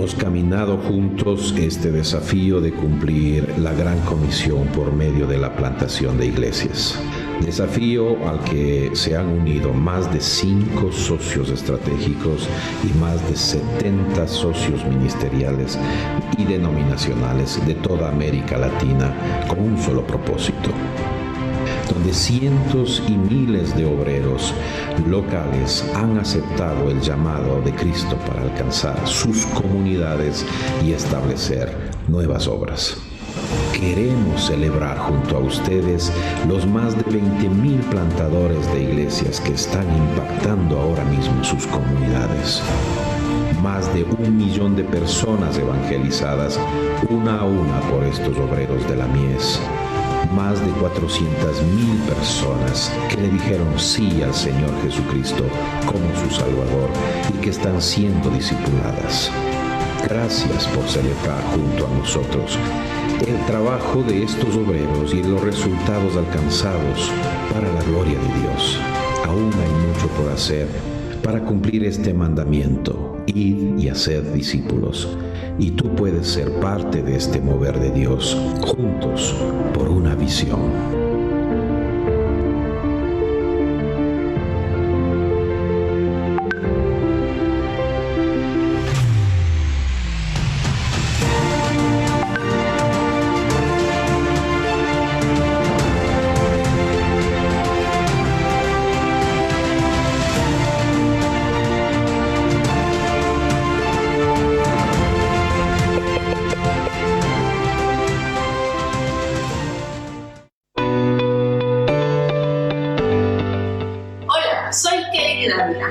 Hemos caminado juntos este desafío de cumplir la gran comisión por medio de la plantación de iglesias. Desafío al que se han unido más de 5 socios estratégicos y más de 70 socios ministeriales y denominacionales de toda América Latina con un solo propósito, donde cientos y miles de obreros locales han aceptado el llamado de Cristo para alcanzar sus comunidades y establecer nuevas obras. Queremos celebrar junto a ustedes los más de 20,000 plantadores de iglesias que están impactando ahora mismo sus comunidades. Más de 1 millón de personas evangelizadas una a una por estos obreros de la mies. Más de 400,000 personas que le dijeron sí al Señor Jesucristo como su Salvador y que están siendo discipuladas. Gracias por celebrar junto a nosotros el trabajo de estos obreros y los resultados alcanzados para la gloria de Dios. Aún hay mucho por hacer para cumplir este mandamiento: id y haced discípulos. Y tú puedes ser parte de este mover de Dios, juntos por una visión.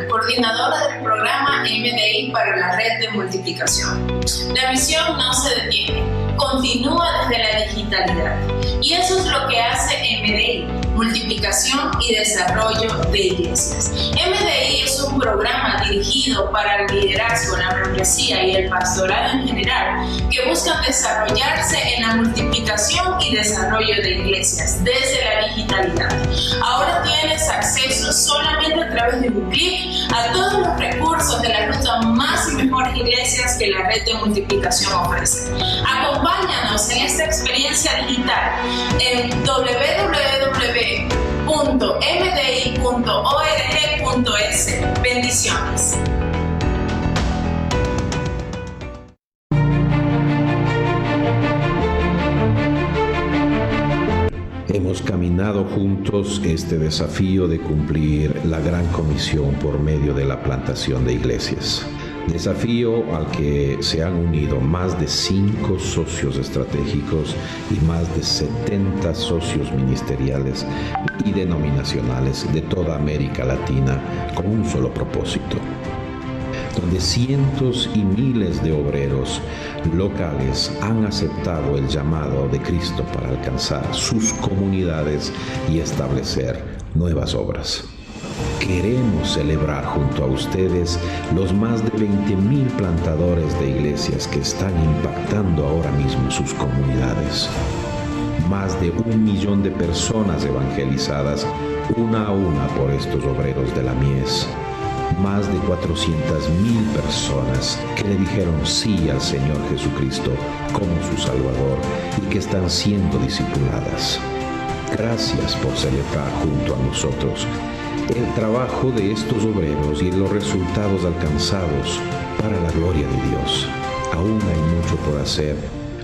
Coordinadora del programa MDI para la red de multiplicación. La misión no se detiene, continúa desde la digitalidad. Y eso es lo que hace MDI, multiplicación y desarrollo de iglesias. MDI es un programa dirigido para el liderazgo, la membresía y el pastorado en general, que buscan desarrollarse en la multiplicación y desarrollo de iglesias desde la digitalidad. Ahora tienes acceso solamente a través de un clic a todos los recursos de la ruta más y mejores iglesias que la red de multiplicación ofrece. Acompáñanos en esta experiencia digital en www.mdi.org.es. Bendiciones. Hemos caminado juntos este desafío de cumplir la gran comisión por medio de la plantación de iglesias. Desafío al que se han unido más de 5 socios estratégicos y más de 70 socios ministeriales y denominacionales de toda América Latina con un solo propósito, donde cientos y miles de obreros locales han aceptado el llamado de Cristo para alcanzar sus comunidades y establecer nuevas obras. Queremos celebrar junto a ustedes los más de 20,000 plantadores de iglesias que están impactando ahora mismo sus comunidades. Más de 1 millón de personas evangelizadas una a una por estos obreros de la mies. Más de 400,000 personas que le dijeron sí al Señor Jesucristo como su Salvador y que están siendo discipuladas. Gracias por celebrar junto a nosotros el trabajo de estos obreros y los resultados alcanzados para la gloria de Dios. Aún hay mucho por hacer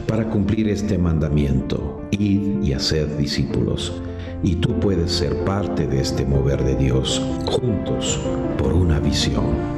para cumplir este mandamiento: id y haced discípulos. Y tú puedes ser parte de este mover de Dios, juntos por una visión.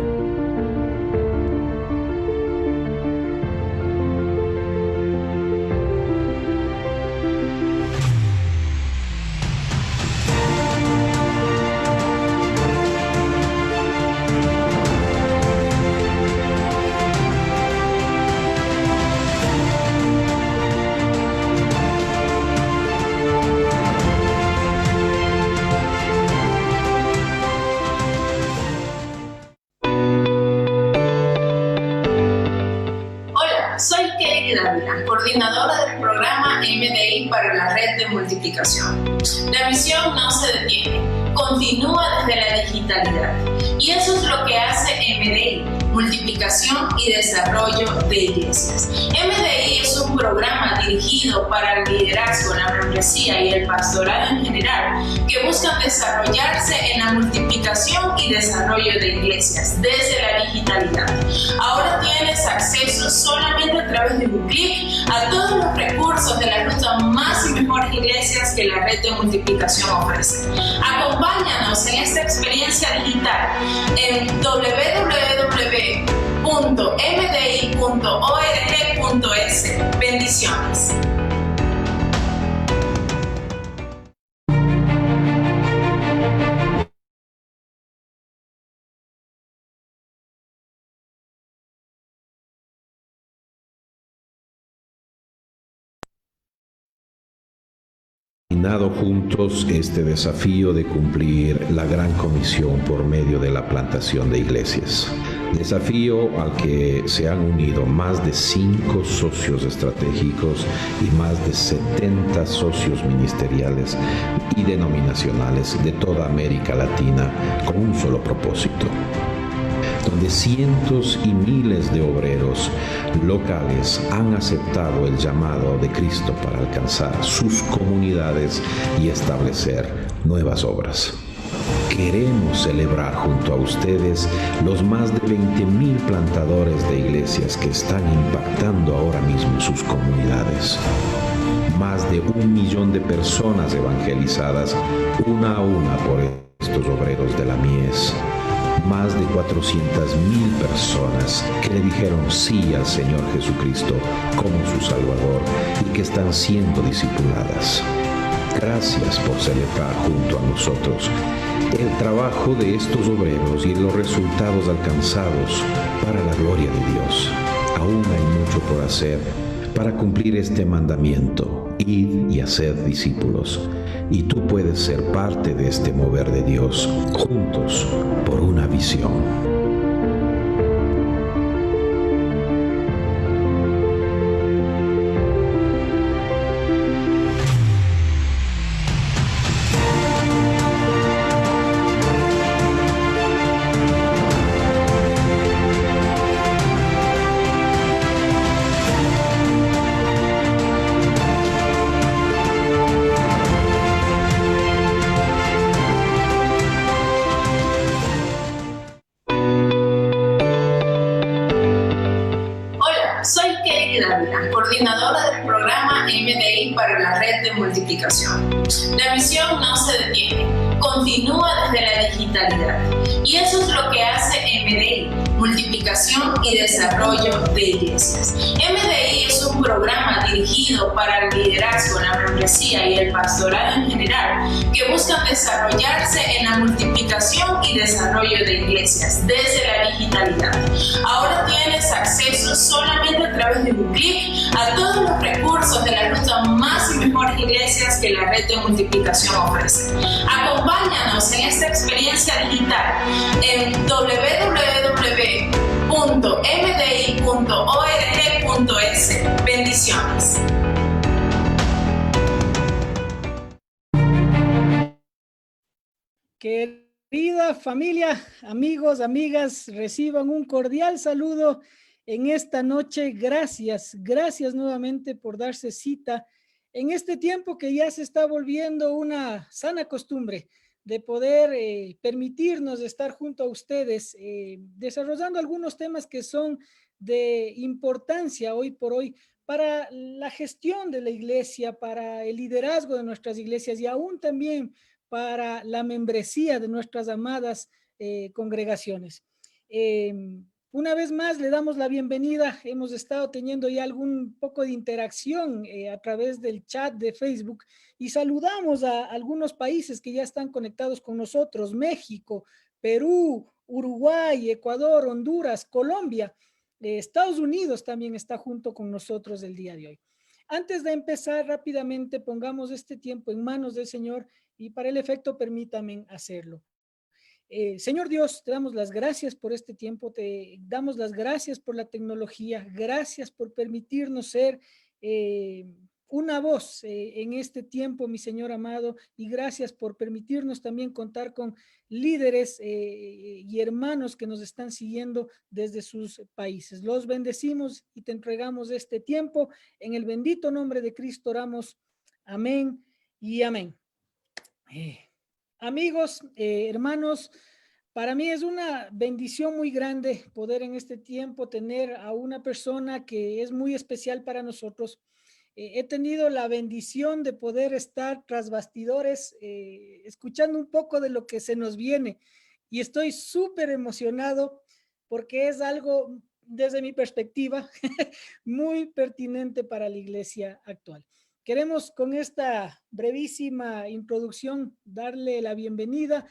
Coordinadora del programa MDI para la red de multiplicación. La misión no se detiene, continúa desde la digitalidad. Y eso es lo que hace MDI, multiplicación y desarrollo de iglesias. MDI es un programa dirigido para el liderazgo, la membresía y el pastorado en general que buscan desarrollarse en la multiplicación y desarrollo de iglesias desde la digitalidad. Ahora tienes acceso solamente a través de un clic a todos los recursos de la ruta más y mejores iglesias que la red de multiplicación ofrece. Acompáñanos en esta experiencia digital en www.mdi.org.es. Bendiciones. Juntos este desafío de cumplir la gran comisión por medio de la plantación de iglesias. Desafío al que se han unido más de 5 socios estratégicos y más de 70 socios ministeriales y denominacionales de toda América Latina con un solo propósito, donde cientos y miles de obreros locales han aceptado el llamado de Cristo para alcanzar sus comunidades y establecer nuevas obras. Queremos celebrar junto a ustedes los más de 20,000 plantadores de iglesias que están impactando ahora mismo sus comunidades. Más de 1 millón de personas evangelizadas una a una por estos obreros de la mies. Más de 400,000 personas que le dijeron sí al Señor Jesucristo como su Salvador y que están siendo discipuladas. Gracias por celebrar junto a nosotros el trabajo de estos obreros y los resultados alcanzados para la gloria de Dios. Aún hay mucho por hacer para cumplir este mandamiento: id y haced discípulos. Y tú puedes ser parte de este mover de Dios, juntos por una visión. Coordinadora del programa MDI para la red de multiplicación. La misión no se detiene, continúa desde la digitalidad. Y eso es lo que hace MDI, multiplicación y desarrollo de iglesias. MDI es un programa dirigido para el liderazgo, la membresía y el pastorado en general que buscan desarrollarse en la multiplicación y desarrollo de iglesias desde la digitalidad. Ahora tienes acceso solamente a través de un clic a todos los recursos de la ruta más y mejores iglesias que la red de multiplicación ofrece. Acompáñanos en esta experiencia digital en www.mdi.org.es. Bendiciones. Querida familia, amigos, amigas, reciban un cordial saludo en esta noche. Gracias nuevamente por darse cita en este tiempo que ya se está volviendo una sana costumbre de poder permitirnos estar junto a ustedes, desarrollando algunos temas que son de importancia hoy por hoy para la gestión de la iglesia, para el liderazgo de nuestras iglesias y aún también para la membresía de nuestras amadas congregaciones. Una vez más le damos la bienvenida. Hemos estado teniendo ya algún poco de interacción a través del chat de Facebook y saludamos a algunos países que ya están conectados con nosotros: México, Perú, Uruguay, Ecuador, Honduras, Colombia. Estados Unidos también está junto con nosotros el día de hoy. Antes de empezar rápidamente, pongamos este tiempo en manos del Señor y para el efecto permítanme hacerlo. Señor Dios, te damos las gracias por este tiempo, te damos las gracias por la tecnología, gracias por permitirnos ser una voz en este tiempo, mi Señor amado, y gracias por permitirnos también contar con líderes y hermanos que nos están siguiendo desde sus países. Los bendecimos y te entregamos este tiempo. En el bendito nombre de Cristo oramos. Amén y amén. Amigos, hermanos, para mí es una bendición muy grande poder en este tiempo tener a una persona que es muy especial para nosotros. He tenido la bendición de poder estar tras bastidores, escuchando un poco de lo que se nos viene, y estoy súper emocionado porque es algo, desde mi perspectiva, muy pertinente para la iglesia actual. Queremos con esta brevísima introducción darle la bienvenida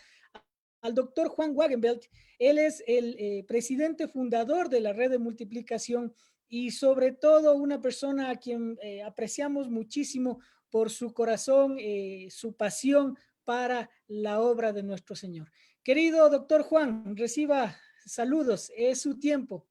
al doctor Juan Wagenbelt. Él es el presidente fundador de la Red de Multiplicación y sobre todo una persona a quien apreciamos muchísimo por su corazón, su pasión para la obra de nuestro Señor. Querido doctor Juan, reciba saludos, es su tiempo.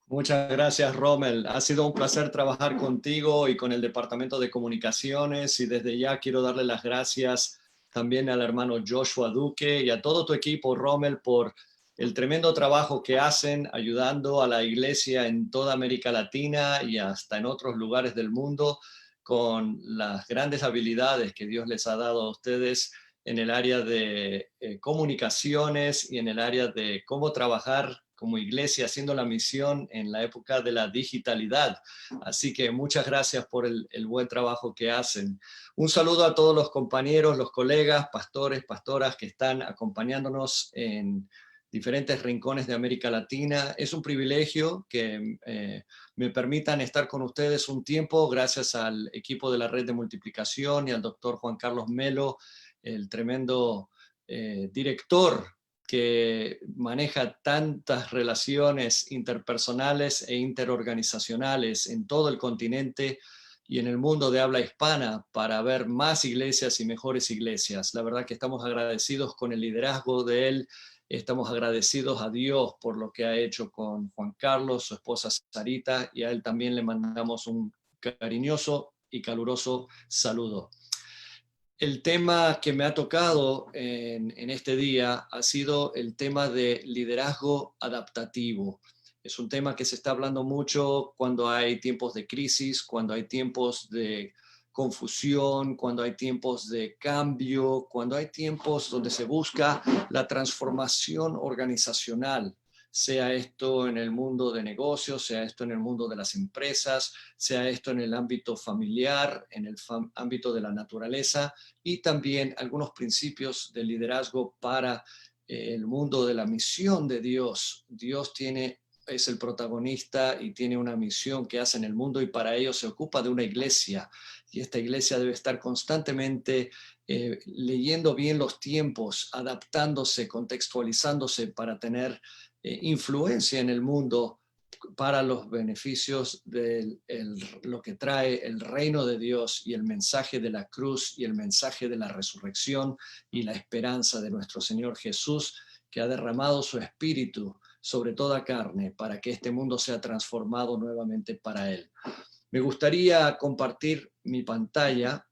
Muchas gracias, Rommel. Ha sido un placer trabajar contigo y con el Departamento de Comunicaciones, y desde ya quiero darle las gracias también al hermano Joshua Duque y a todo tu equipo, Rommel, por el tremendo trabajo que hacen ayudando a la iglesia en toda América Latina y hasta en otros lugares del mundo con las grandes habilidades que Dios les ha dado a ustedes en el área de comunicaciones y en el área de cómo trabajar como iglesia haciendo la misión en la época de la digitalidad. Así que muchas gracias por el buen trabajo que hacen. Un saludo a todos los compañeros, los colegas, pastores, pastoras que están acompañándonos en diferentes rincones de América Latina. Es un privilegio que me permitan estar con ustedes un tiempo, gracias al equipo de la Red de Multiplicación y al doctor Juan Carlos Melo, el tremendo director que maneja tantas relaciones interpersonales e interorganizacionales en todo el continente y en el mundo de habla hispana para ver más iglesias y mejores iglesias. La verdad que estamos agradecidos con el liderazgo de él, estamos agradecidos a Dios por lo que ha hecho con Juan Carlos, su esposa Sarita, y a él también le mandamos un cariñoso y caluroso saludo. El tema que me ha tocado en este día ha sido el tema de liderazgo adaptativo. Es un tema que se está hablando mucho cuando hay tiempos de crisis, cuando hay tiempos de confusión, cuando hay tiempos de cambio, cuando hay tiempos donde se busca la transformación organizacional, sea esto en el mundo de negocios, sea esto en el mundo de las empresas, sea esto en el ámbito familiar, en el ámbito de la naturaleza, y también algunos principios de liderazgo para el mundo de la misión de Dios. Dios es el protagonista y tiene una misión que hace en el mundo, y para ello se ocupa de una iglesia, y esta iglesia debe estar constantemente leyendo bien los tiempos, adaptándose, contextualizándose para tener influencia en el mundo para los beneficios de lo que trae el reino de Dios y el mensaje de la cruz y el mensaje de la resurrección y la esperanza de nuestro Señor Jesús, que ha derramado su espíritu sobre toda carne para que este mundo sea transformado nuevamente para Él. Me gustaría compartir mi pantalla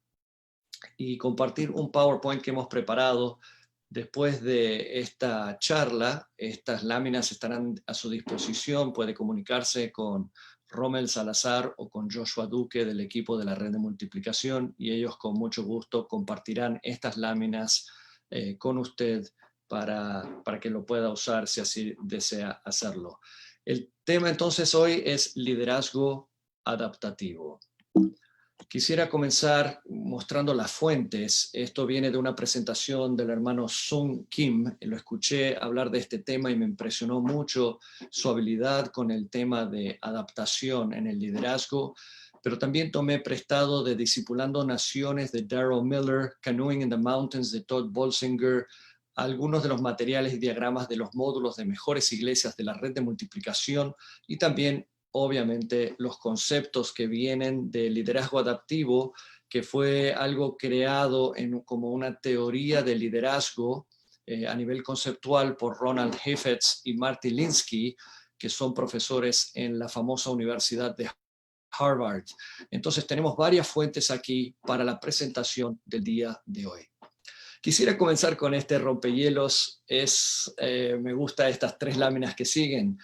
y compartir un PowerPoint que hemos preparado. Después de esta charla, estas láminas estarán a su disposición. Puede comunicarse con Rommel Salazar o con Joshua Duque del equipo de la Red de Multiplicación, y ellos con mucho gusto compartirán estas láminas con usted para que lo pueda usar si así desea hacerlo. El tema entonces hoy es liderazgo adaptativo. Quisiera comenzar mostrando las fuentes. Esto viene de una presentación del hermano Sung Kim. Lo escuché hablar de este tema y me impresionó mucho su habilidad con el tema de adaptación en el liderazgo, pero también tomé prestado de Discipulando Naciones de Darrell Miller, Canoeing in the Mountains de Todd Bolsinger, algunos de los materiales y diagramas de los módulos de mejores iglesias de la Red de Multiplicación, y también obviamente los conceptos que vienen del liderazgo adaptivo, que fue algo creado como una teoría de liderazgo a nivel conceptual por Ronald Heifetz y Martin Linsky, que son profesores en la famosa Universidad de Harvard. Entonces tenemos varias fuentes aquí para la presentación del día de hoy. Quisiera comenzar con este rompehielos. Me gustan estas 3 láminas que siguen.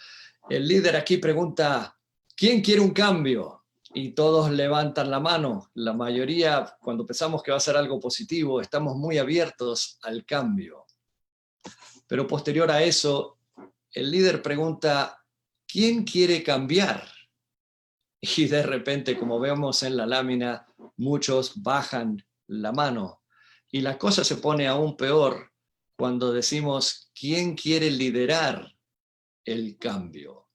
El líder aquí pregunta, ¿quién quiere un cambio? Y todos levantan la mano. La mayoría, cuando pensamos que va a ser algo positivo, estamos muy abiertos al cambio. Pero posterior a eso, el líder pregunta, ¿quién quiere cambiar? Y de repente, como vemos en la lámina, muchos bajan la mano. Y la cosa se pone aún peor cuando decimos, ¿quién quiere liderar el cambio?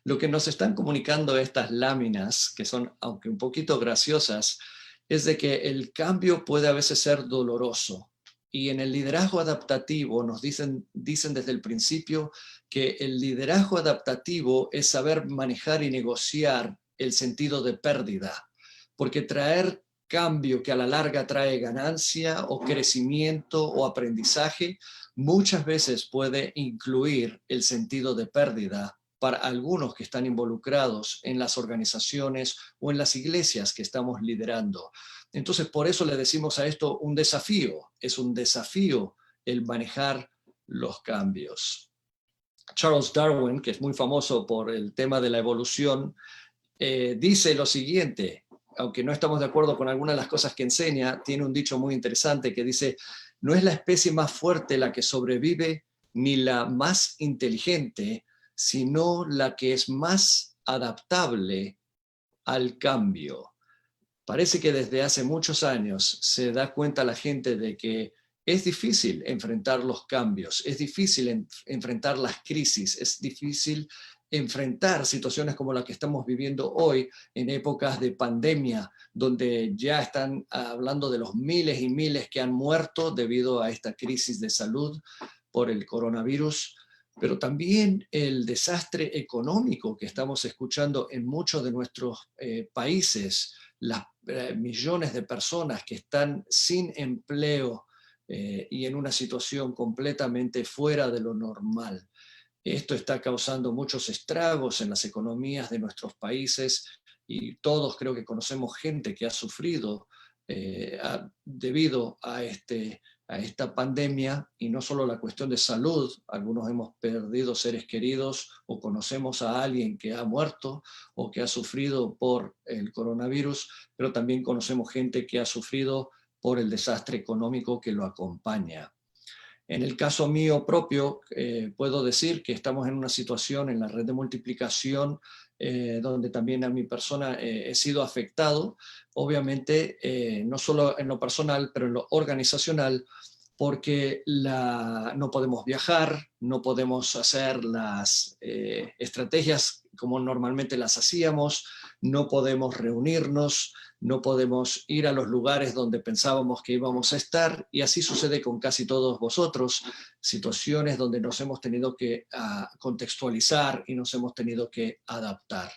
Lo que nos están comunicando estas láminas, que son aunque un poquito graciosas, es de que el cambio puede a veces ser doloroso. Y en el liderazgo adaptativo nos dicen desde el principio que el liderazgo adaptativo es saber manejar y negociar el sentido de pérdida, porque traer cambio que a la larga trae ganancia o crecimiento o aprendizaje, muchas veces puede incluir el sentido de pérdida para algunos que están involucrados en las organizaciones o en las iglesias que estamos liderando. Entonces, por eso le decimos a esto un desafío. Es un desafío el manejar los cambios. Charles Darwin, que es muy famoso por el tema de la evolución, dice lo siguiente, aunque no estamos de acuerdo con algunas de las cosas que enseña, tiene un dicho muy interesante que dice, no es la especie más fuerte la que sobrevive, ni la más inteligente, sino la que es más adaptable al cambio. Parece que desde hace muchos años se da cuenta la gente de que es difícil enfrentar los cambios, es difícil enfrentar las crisis, es difícil enfrentar situaciones como la que estamos viviendo hoy en épocas de pandemia, donde ya están hablando de los miles y miles que han muerto debido a esta crisis de salud por el coronavirus, pero también el desastre económico que estamos escuchando en muchos de nuestros países, las millones de personas que están sin empleo y en una situación completamente fuera de lo normal. Esto está causando muchos estragos en las economías de nuestros países y todos creo que conocemos gente que ha sufrido debido a esta pandemia, y no solo la cuestión de salud, algunos hemos perdido seres queridos o conocemos a alguien que ha muerto o que ha sufrido por el coronavirus, pero también conocemos gente que ha sufrido por el desastre económico que lo acompaña. En el caso mío propio, puedo decir que estamos en una situación en la red de multiplicación donde también a mi persona he sido afectado, obviamente no solo en lo personal, pero en lo organizacional, porque no podemos viajar, no podemos hacer las estrategias como normalmente las hacíamos, no podemos reunirnos, no podemos ir a los lugares donde pensábamos que íbamos a estar, y así sucede con casi todos vosotros, situaciones donde nos hemos tenido que contextualizar y nos hemos tenido que adaptar.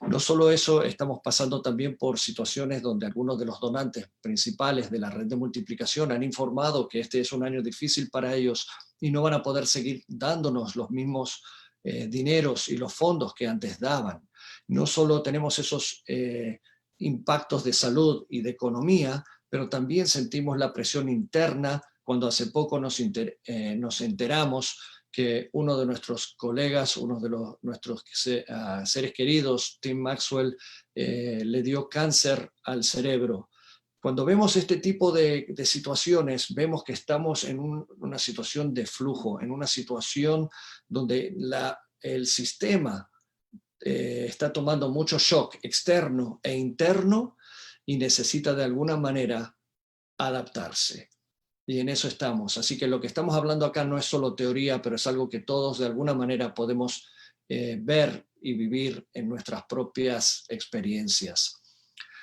No solo eso, estamos pasando también por situaciones donde algunos de los donantes principales de la red de multiplicación han informado que este es un año difícil para ellos y no van a poder seguir dándonos los mismos dineros y los fondos que antes daban. No solo tenemos esos impactos de salud y de economía, pero también sentimos la presión interna cuando hace poco nos enteramos que uno de nuestros colegas, uno de nuestros seres queridos, Tim Maxwell, le dio cáncer al cerebro. Cuando vemos este tipo de situaciones, vemos que estamos en una situación de flujo, en una situación donde el sistema está tomando mucho shock externo e interno y necesita de alguna manera adaptarse. Y en eso estamos. Así que lo que estamos hablando acá no es solo teoría, pero es algo que todos de alguna manera podemos ver y vivir en nuestras propias experiencias.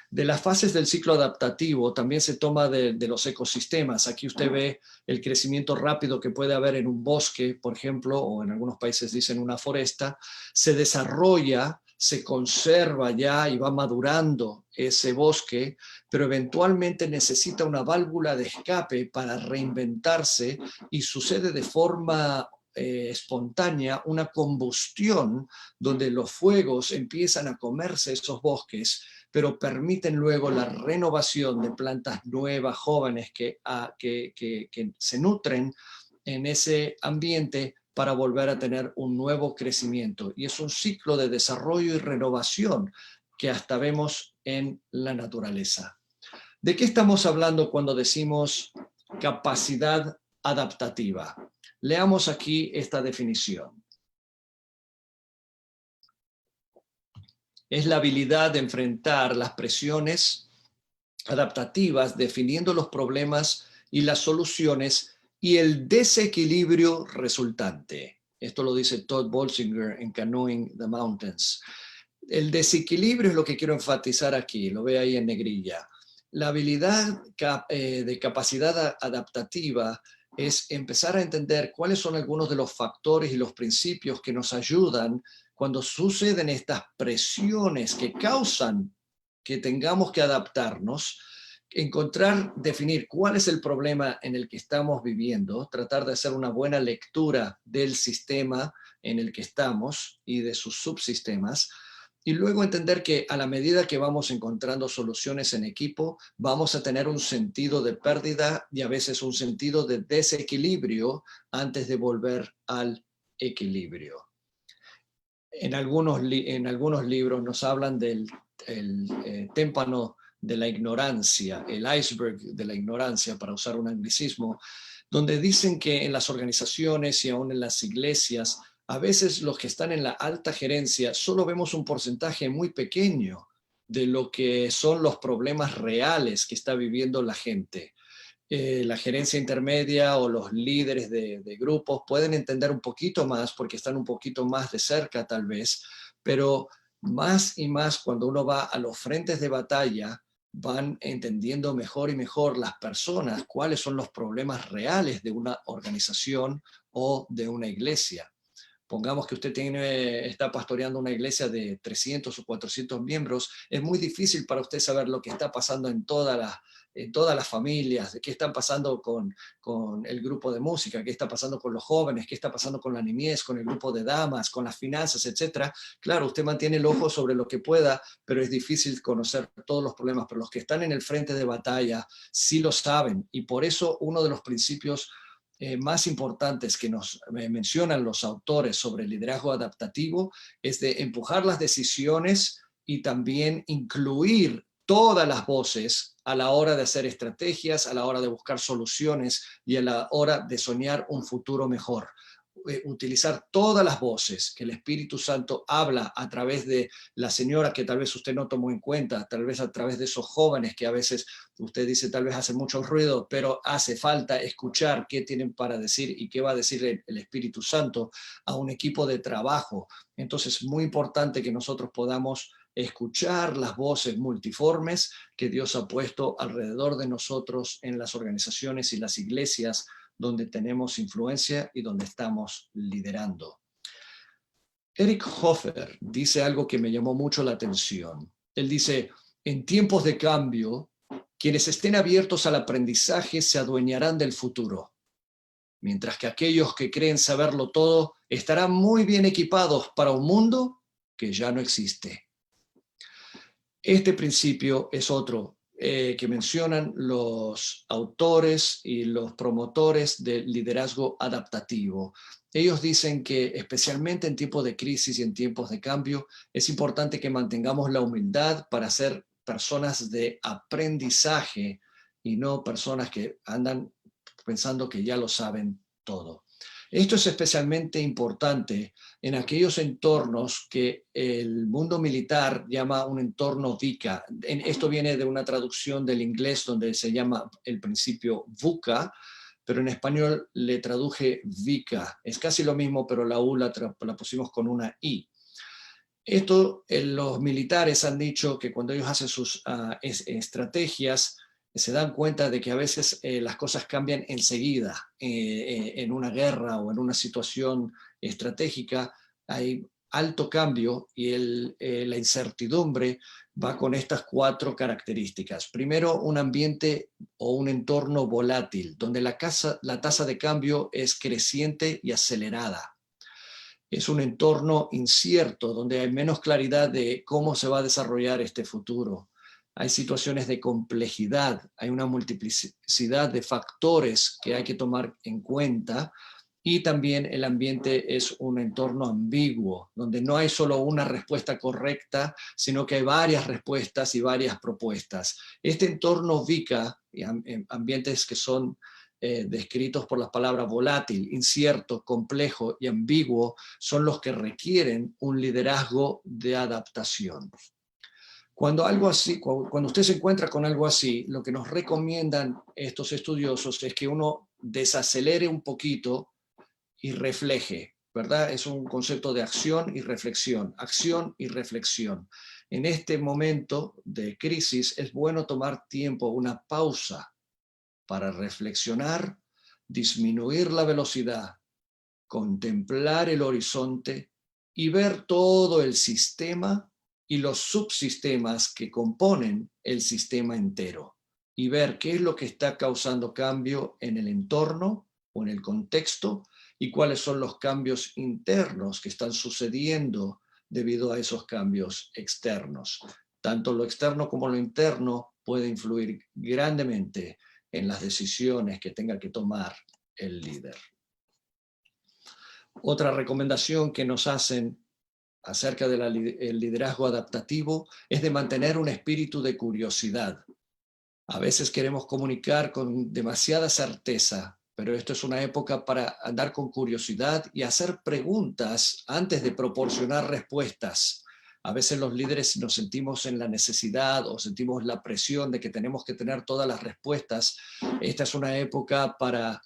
De las fases del ciclo adaptativo también se toma de los ecosistemas. Aquí usted ve el crecimiento rápido que puede haber en un bosque, por ejemplo, o en algunos países dicen una foresta. Se desarrolla, se conserva ya y va madurando ese bosque, pero eventualmente necesita una válvula de escape para reinventarse y sucede de forma espontánea, una combustión donde los fuegos empiezan a comerse esos bosques, pero permiten luego la renovación de plantas nuevas, jóvenes, que se nutren en ese ambiente para volver a tener un nuevo crecimiento. Y es un ciclo de desarrollo y renovación que hasta vemos en la naturaleza. ¿De qué estamos hablando cuando decimos capacidad adaptativa? Leamos aquí esta definición. Es la habilidad de enfrentar las presiones adaptativas, definiendo los problemas y las soluciones y el desequilibrio resultante. Esto lo dice Todd Bolsinger en Canoeing the Mountains. El desequilibrio es lo que quiero enfatizar aquí, lo ve ahí en negrilla. La habilidad de capacidad adaptativa es empezar a entender cuáles son algunos de los factores y los principios que nos ayudan cuando suceden estas presiones que causan que tengamos que adaptarnos, definir cuál es el problema en el que estamos viviendo, tratar de hacer una buena lectura del sistema en el que estamos y de sus subsistemas, y luego entender que a la medida que vamos encontrando soluciones en equipo, vamos a tener un sentido de pérdida y a veces un sentido de desequilibrio antes de volver al equilibrio. En algunos libros nos hablan del témpano de la ignorancia, el iceberg de la ignorancia, para usar un anglicismo, donde dicen que en las organizaciones y aún en las iglesias, a veces los que están en la alta gerencia solo vemos un porcentaje muy pequeño de lo que son los problemas reales que está viviendo la gente. La gerencia intermedia o los líderes de grupos pueden entender un poquito más porque están un poquito más de cerca tal vez, pero más y más cuando uno va a los frentes de batalla, van entendiendo mejor y mejor las personas cuáles son los problemas reales de una organización o de una iglesia. Pongamos que usted está pastoreando una iglesia de 300 o 400 miembros, es muy difícil para usted saber lo que está pasando en todas las familias, qué está pasando con el grupo de música, qué está pasando con los jóvenes, qué está pasando con la niñez, con el grupo de damas, con las finanzas, etc. Claro, usted mantiene el ojo sobre lo que pueda, pero es difícil conocer todos los problemas. Pero los que están en el frente de batalla sí lo saben, y por eso uno de los principios más importantes que nos mencionan los autores sobre el liderazgo adaptativo es de empujar las decisiones y también incluir todas las voces a la hora de hacer estrategias, a la hora de buscar soluciones y a la hora de soñar un futuro mejor. Utilizar todas las voces que el Espíritu Santo habla a través de la señora que tal vez usted no tomó en cuenta, tal vez a través de esos jóvenes que a veces usted dice tal vez hace mucho ruido, pero hace falta escuchar qué tienen para decir y qué va a decir el Espíritu Santo a un equipo de trabajo. Entonces es muy importante que nosotros podamos escuchar las voces multiformes que Dios ha puesto alrededor de nosotros en las organizaciones y las iglesias donde tenemos influencia y donde estamos liderando. Eric Hoffer dice algo que me llamó mucho la atención. Él dice, en tiempos de cambio, quienes estén abiertos al aprendizaje se adueñarán del futuro, mientras que aquellos que creen saberlo todo estarán muy bien equipados para un mundo que ya no existe. Este principio es otro que mencionan los autores y los promotores del liderazgo adaptativo. Ellos dicen que especialmente en tiempos de crisis y en tiempos de cambio, es importante que mantengamos la humildad para ser personas de aprendizaje y no personas que andan pensando que ya lo saben todo. Esto es especialmente importante en aquellos entornos que el mundo militar llama un entorno VUCA. Esto viene de una traducción del inglés donde se llama el principio VUCA, pero en español le traduje VICA. Es casi lo mismo, pero la U la pusimos con una I. Esto, los militares han dicho que cuando ellos hacen sus estrategias, se dan cuenta de que a veces las cosas cambian enseguida. En una guerra o en una situación estratégica hay alto cambio y la incertidumbre va con estas 4 características. Primero, un ambiente o un entorno volátil, donde la tasa de cambio es creciente y acelerada. Es un entorno incierto, donde hay menos claridad de cómo se va a desarrollar este futuro. Hay situaciones de complejidad, hay una multiplicidad de factores que hay que tomar en cuenta, y también el ambiente es un entorno ambiguo, donde no hay solo una respuesta correcta, sino que hay varias respuestas y varias propuestas. Este entorno VICA, ambientes que son descritos por las palabras volátil, incierto, complejo y ambiguo, son los que requieren un liderazgo de adaptación. Cuando usted se encuentra con algo así, lo que nos recomiendan estos estudiosos es que uno desacelere un poquito y refleje, ¿verdad? Es un concepto de acción y reflexión, acción y reflexión. En este momento de crisis es bueno tomar tiempo, una pausa, para reflexionar, disminuir la velocidad, contemplar el horizonte y ver todo el sistema y los subsistemas que componen el sistema entero, y ver qué es lo que está causando cambio en el entorno o en el contexto, y cuáles son los cambios internos que están sucediendo debido a esos cambios externos. Tanto lo externo como lo interno puede influir grandemente en las decisiones que tenga que tomar el líder. Otra recomendación que nos hacen acerca del liderazgo adaptativo es de mantener un espíritu de curiosidad. A veces queremos comunicar con demasiada certeza, pero esto es una época para andar con curiosidad y hacer preguntas antes de proporcionar respuestas. A veces los líderes nos sentimos en la necesidad o sentimos la presión de que tenemos que tener todas las respuestas. Esta es una época para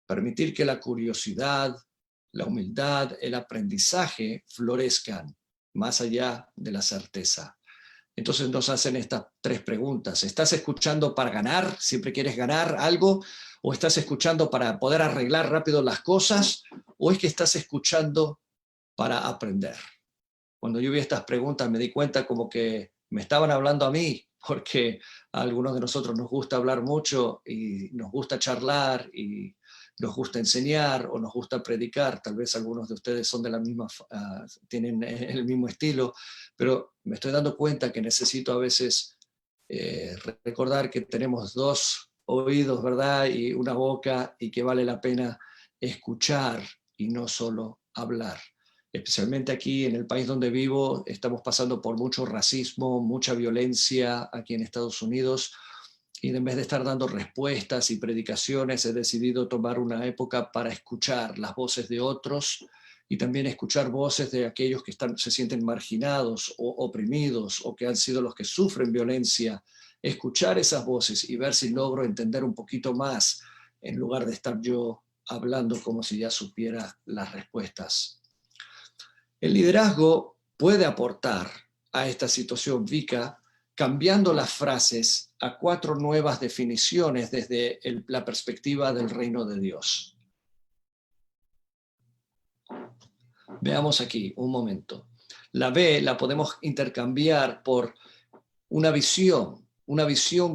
permitir que la curiosidad, la humildad, el aprendizaje florezcan más allá de la certeza. Entonces nos hacen estas 3 preguntas. ¿Estás escuchando para ganar? ¿Siempre quieres ganar algo? ¿O estás escuchando para poder arreglar rápido las cosas? ¿O es que estás escuchando para aprender? Cuando yo vi estas preguntas me di cuenta como que me estaban hablando a mí, porque a algunos de nosotros nos gusta hablar mucho y nos gusta charlar y nos gusta enseñar o nos gusta predicar. Tal vez algunos de ustedes son de la misma, tienen el mismo estilo, pero me estoy dando cuenta que necesito a veces recordar que tenemos 2 oídos, ¿verdad? Y una boca, y que vale la pena escuchar y no solo hablar. Especialmente aquí en el país donde vivo, estamos pasando por mucho racismo, mucha violencia aquí en Estados Unidos, y en vez de estar dando respuestas y predicaciones, he decidido tomar una época para escuchar las voces de otros y también escuchar voces de aquellos que se sienten marginados o oprimidos o que han sido los que sufren violencia. Escuchar esas voces y ver si logro entender un poquito más en lugar de estar yo hablando como si ya supiera las respuestas. El liderazgo puede aportar a esta situación VICA cambiando las frases a 4 nuevas definiciones desde la perspectiva del reino de Dios. Veamos aquí, un momento. La B la podemos intercambiar por una visión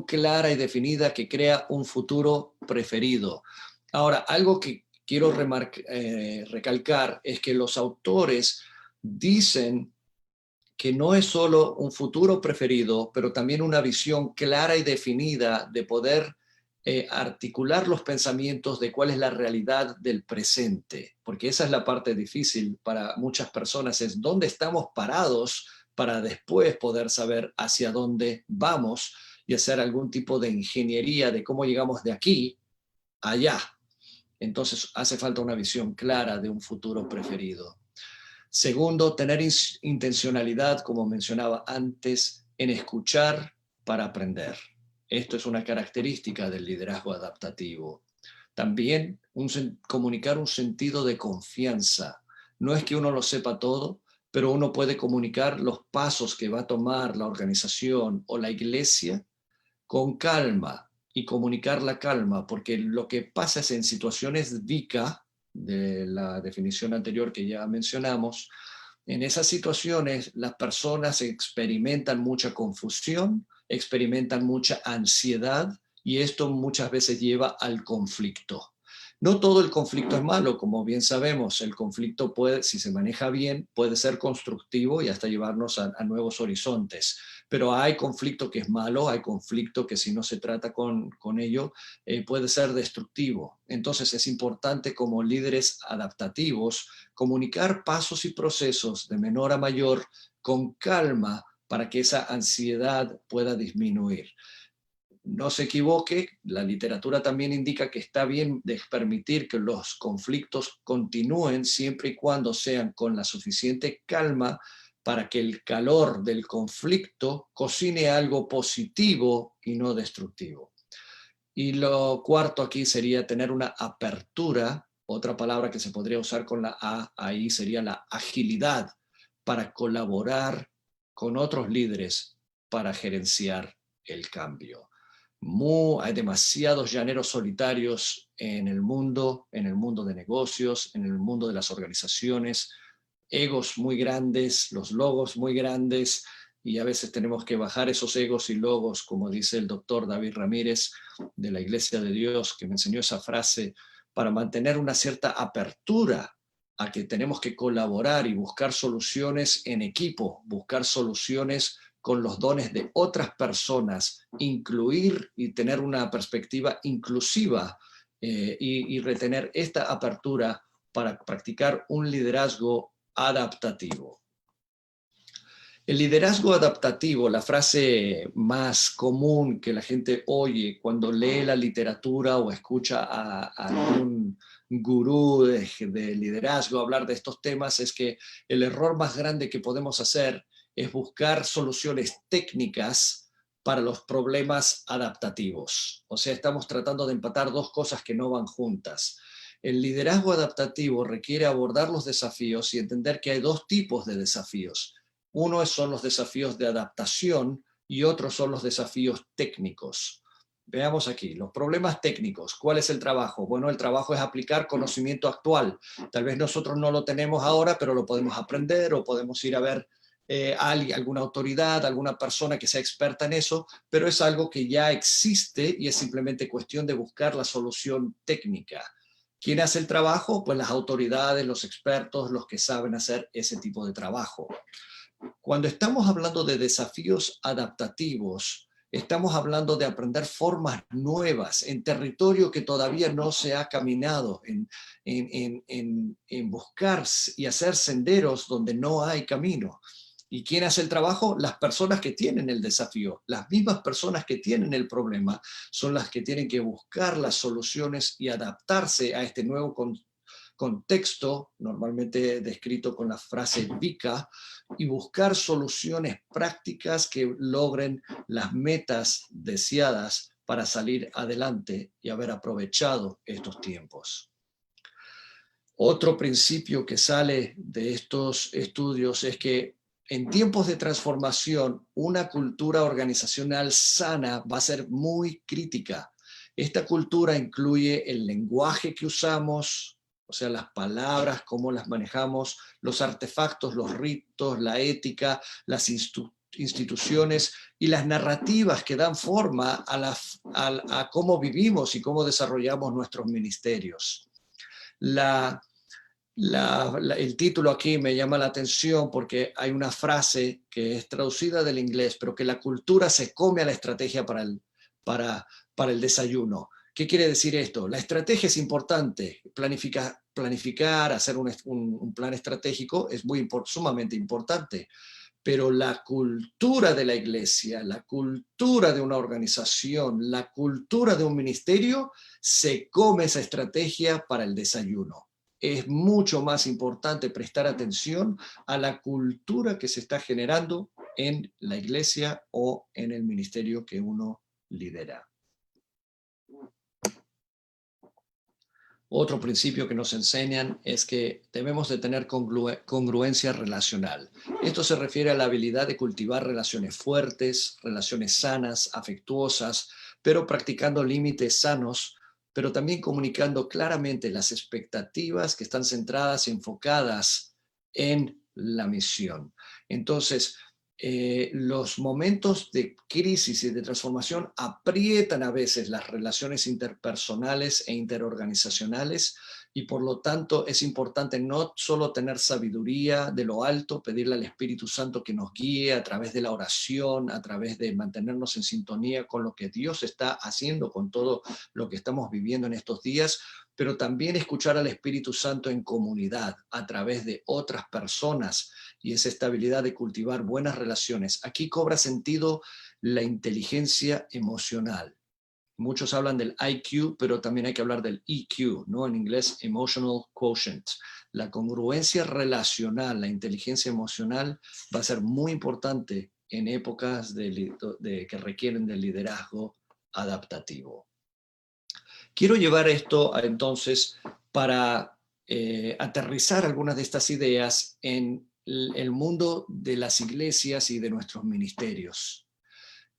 clara y definida que crea un futuro preferido. Ahora, algo que quiero recalcar es que los autores dicen que no es solo un futuro preferido, pero también una visión clara y definida de poder articular los pensamientos de cuál es la realidad del presente, porque esa es la parte difícil para muchas personas, es dónde estamos parados para después poder saber hacia dónde vamos y hacer algún tipo de ingeniería de cómo llegamos de aquí a allá. Entonces hace falta una visión clara de un futuro preferido. Segundo, tener intencionalidad, como mencionaba antes, en escuchar para aprender. Esto es una característica del liderazgo adaptativo. También comunicar un sentido de confianza. No es que uno lo sepa todo, pero uno puede comunicar los pasos que va a tomar la organización o la iglesia con calma y comunicar la calma, porque lo que pasa es en situaciones VICA, de la definición anterior que ya mencionamos, En esas situaciones, las personas experimentan mucha confusión, experimentan mucha ansiedad, y esto muchas veces lleva al conflicto. No todo el conflicto es malo, como bien sabemos. El conflicto puede, si se maneja bien, puede ser constructivo y hasta llevarnos a nuevos horizontes. Pero hay conflicto que es malo, hay conflicto que si no se trata con ello, puede ser destructivo. Entonces es importante como líderes adaptativos comunicar pasos y procesos de menor a mayor con calma para que esa ansiedad pueda disminuir. No se equivoque, la literatura también indica que está bien de permitir que los conflictos continúen siempre y cuando sean con la suficiente calma para que el calor del conflicto cocine algo positivo y no destructivo. Y lo cuarto aquí sería tener una apertura, otra palabra que se podría usar con la A ahí sería la agilidad para colaborar con otros líderes para gerenciar el cambio. Hay demasiados llaneros solitarios en el mundo de negocios, en el mundo de las organizaciones, egos muy grandes, los logos muy grandes, y a veces tenemos que bajar esos egos y logos, como dice el doctor David Ramírez de la Iglesia de Dios, que me enseñó esa frase, para mantener una cierta apertura a que tenemos que colaborar y buscar soluciones en equipo, buscar soluciones con los dones de otras personas, incluir y tener una perspectiva inclusiva y retener esta apertura para practicar un liderazgo adaptativo. El liderazgo adaptativo, la frase más común que la gente oye cuando lee la literatura o escucha a algún gurú de liderazgo hablar de estos temas, es que el error más grande que podemos hacer es buscar soluciones técnicas para los problemas adaptativos. O sea, estamos tratando de empatar dos cosas que no van juntas. El liderazgo adaptativo requiere abordar los desafíos y entender que hay dos tipos de desafíos. Uno son los desafíos de adaptación y otros son los desafíos técnicos. Veamos aquí, los problemas técnicos. ¿Cuál es el trabajo? Bueno, el trabajo es aplicar conocimiento actual. Tal vez nosotros no lo tenemos ahora, pero lo podemos aprender o podemos ir a ver alguna autoridad, alguna persona que sea experta en eso, pero es algo que ya existe y es simplemente cuestión de buscar la solución técnica. ¿Quién hace el trabajo? Pues las autoridades, los expertos, los que saben hacer ese tipo de trabajo. Cuando estamos hablando de desafíos adaptativos, estamos hablando de aprender formas nuevas en territorio que todavía no se ha caminado, en buscar y hacer senderos donde no hay camino. ¿Y quién hace el trabajo? Las personas que tienen el desafío. Las mismas personas que tienen el problema son las que tienen que buscar las soluciones y adaptarse a este nuevo contexto, normalmente descrito con la frase VICA, y buscar soluciones prácticas que logren las metas deseadas para salir adelante y haber aprovechado estos tiempos. Otro principio que sale de estos estudios es que en tiempos de transformación, una cultura organizacional sana va a ser muy crítica. Esta cultura incluye el lenguaje que usamos, o sea, las palabras, cómo las manejamos, los artefactos, los ritos, la ética, las instituciones y las narrativas que dan forma a cómo vivimos y cómo desarrollamos nuestros ministerios. El título aquí me llama la atención porque hay una frase que es traducida del inglés, pero que la cultura se come a la estrategia para el desayuno. ¿Qué quiere decir esto? La estrategia es importante, planificar, hacer un plan estratégico es sumamente importante, pero la cultura de la iglesia, la cultura de una organización, la cultura de un ministerio, se come esa estrategia para el desayuno. Es mucho más importante prestar atención a la cultura que se está generando en la iglesia o en el ministerio que uno lidera. Otro principio que nos enseñan es que debemos de tener congruencia relacional. Esto se refiere a la habilidad de cultivar relaciones fuertes, relaciones sanas, afectuosas, pero practicando límites sanos, pero también comunicando claramente las expectativas que están centradas y enfocadas en la misión. Entonces, los momentos de crisis y de transformación aprietan a veces las relaciones interpersonales e interorganizacionales, y por lo tanto es importante no solo tener sabiduría de lo alto, pedirle al Espíritu Santo que nos guíe a través de la oración, a través de mantenernos en sintonía con lo que Dios está haciendo, con todo lo que estamos viviendo en estos días, pero también escuchar al Espíritu Santo en comunidad, a través de otras personas, y esa estabilidad de cultivar buenas relaciones. Aquí cobra sentido la inteligencia emocional. Muchos hablan del IQ, pero también hay que hablar del EQ, ¿no? En inglés, Emotional Quotient. La congruencia relacional, la inteligencia emocional va a ser muy importante en épocas que requieren del liderazgo adaptativo. Quiero llevar esto entonces para aterrizar algunas de estas ideas en el mundo de las iglesias y de nuestros ministerios.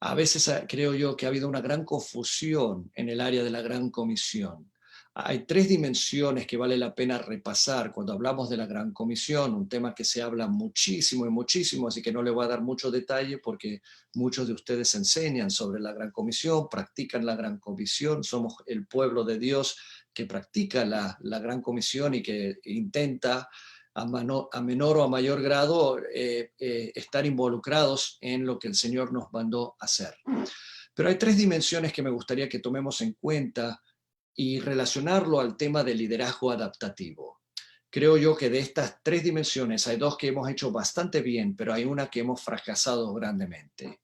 A veces creo yo que ha habido una gran confusión en el área de la Gran Comisión. Hay tres dimensiones que vale la pena repasar cuando hablamos de la Gran Comisión, un tema que se habla muchísimo y muchísimo, así que no le voy a dar mucho detalle porque muchos de ustedes enseñan sobre la Gran Comisión, practican la Gran Comisión, somos el pueblo de Dios que practica la Gran Comisión y que intenta a menor o a mayor grado estar involucrados en lo que el Señor nos mandó hacer. Pero hay tres dimensiones que me gustaría que tomemos en cuenta y relacionarlo al tema del liderazgo adaptativo. Creo yo que de estas tres dimensiones hay dos que hemos hecho bastante bien, pero hay una que hemos fracasado grandemente.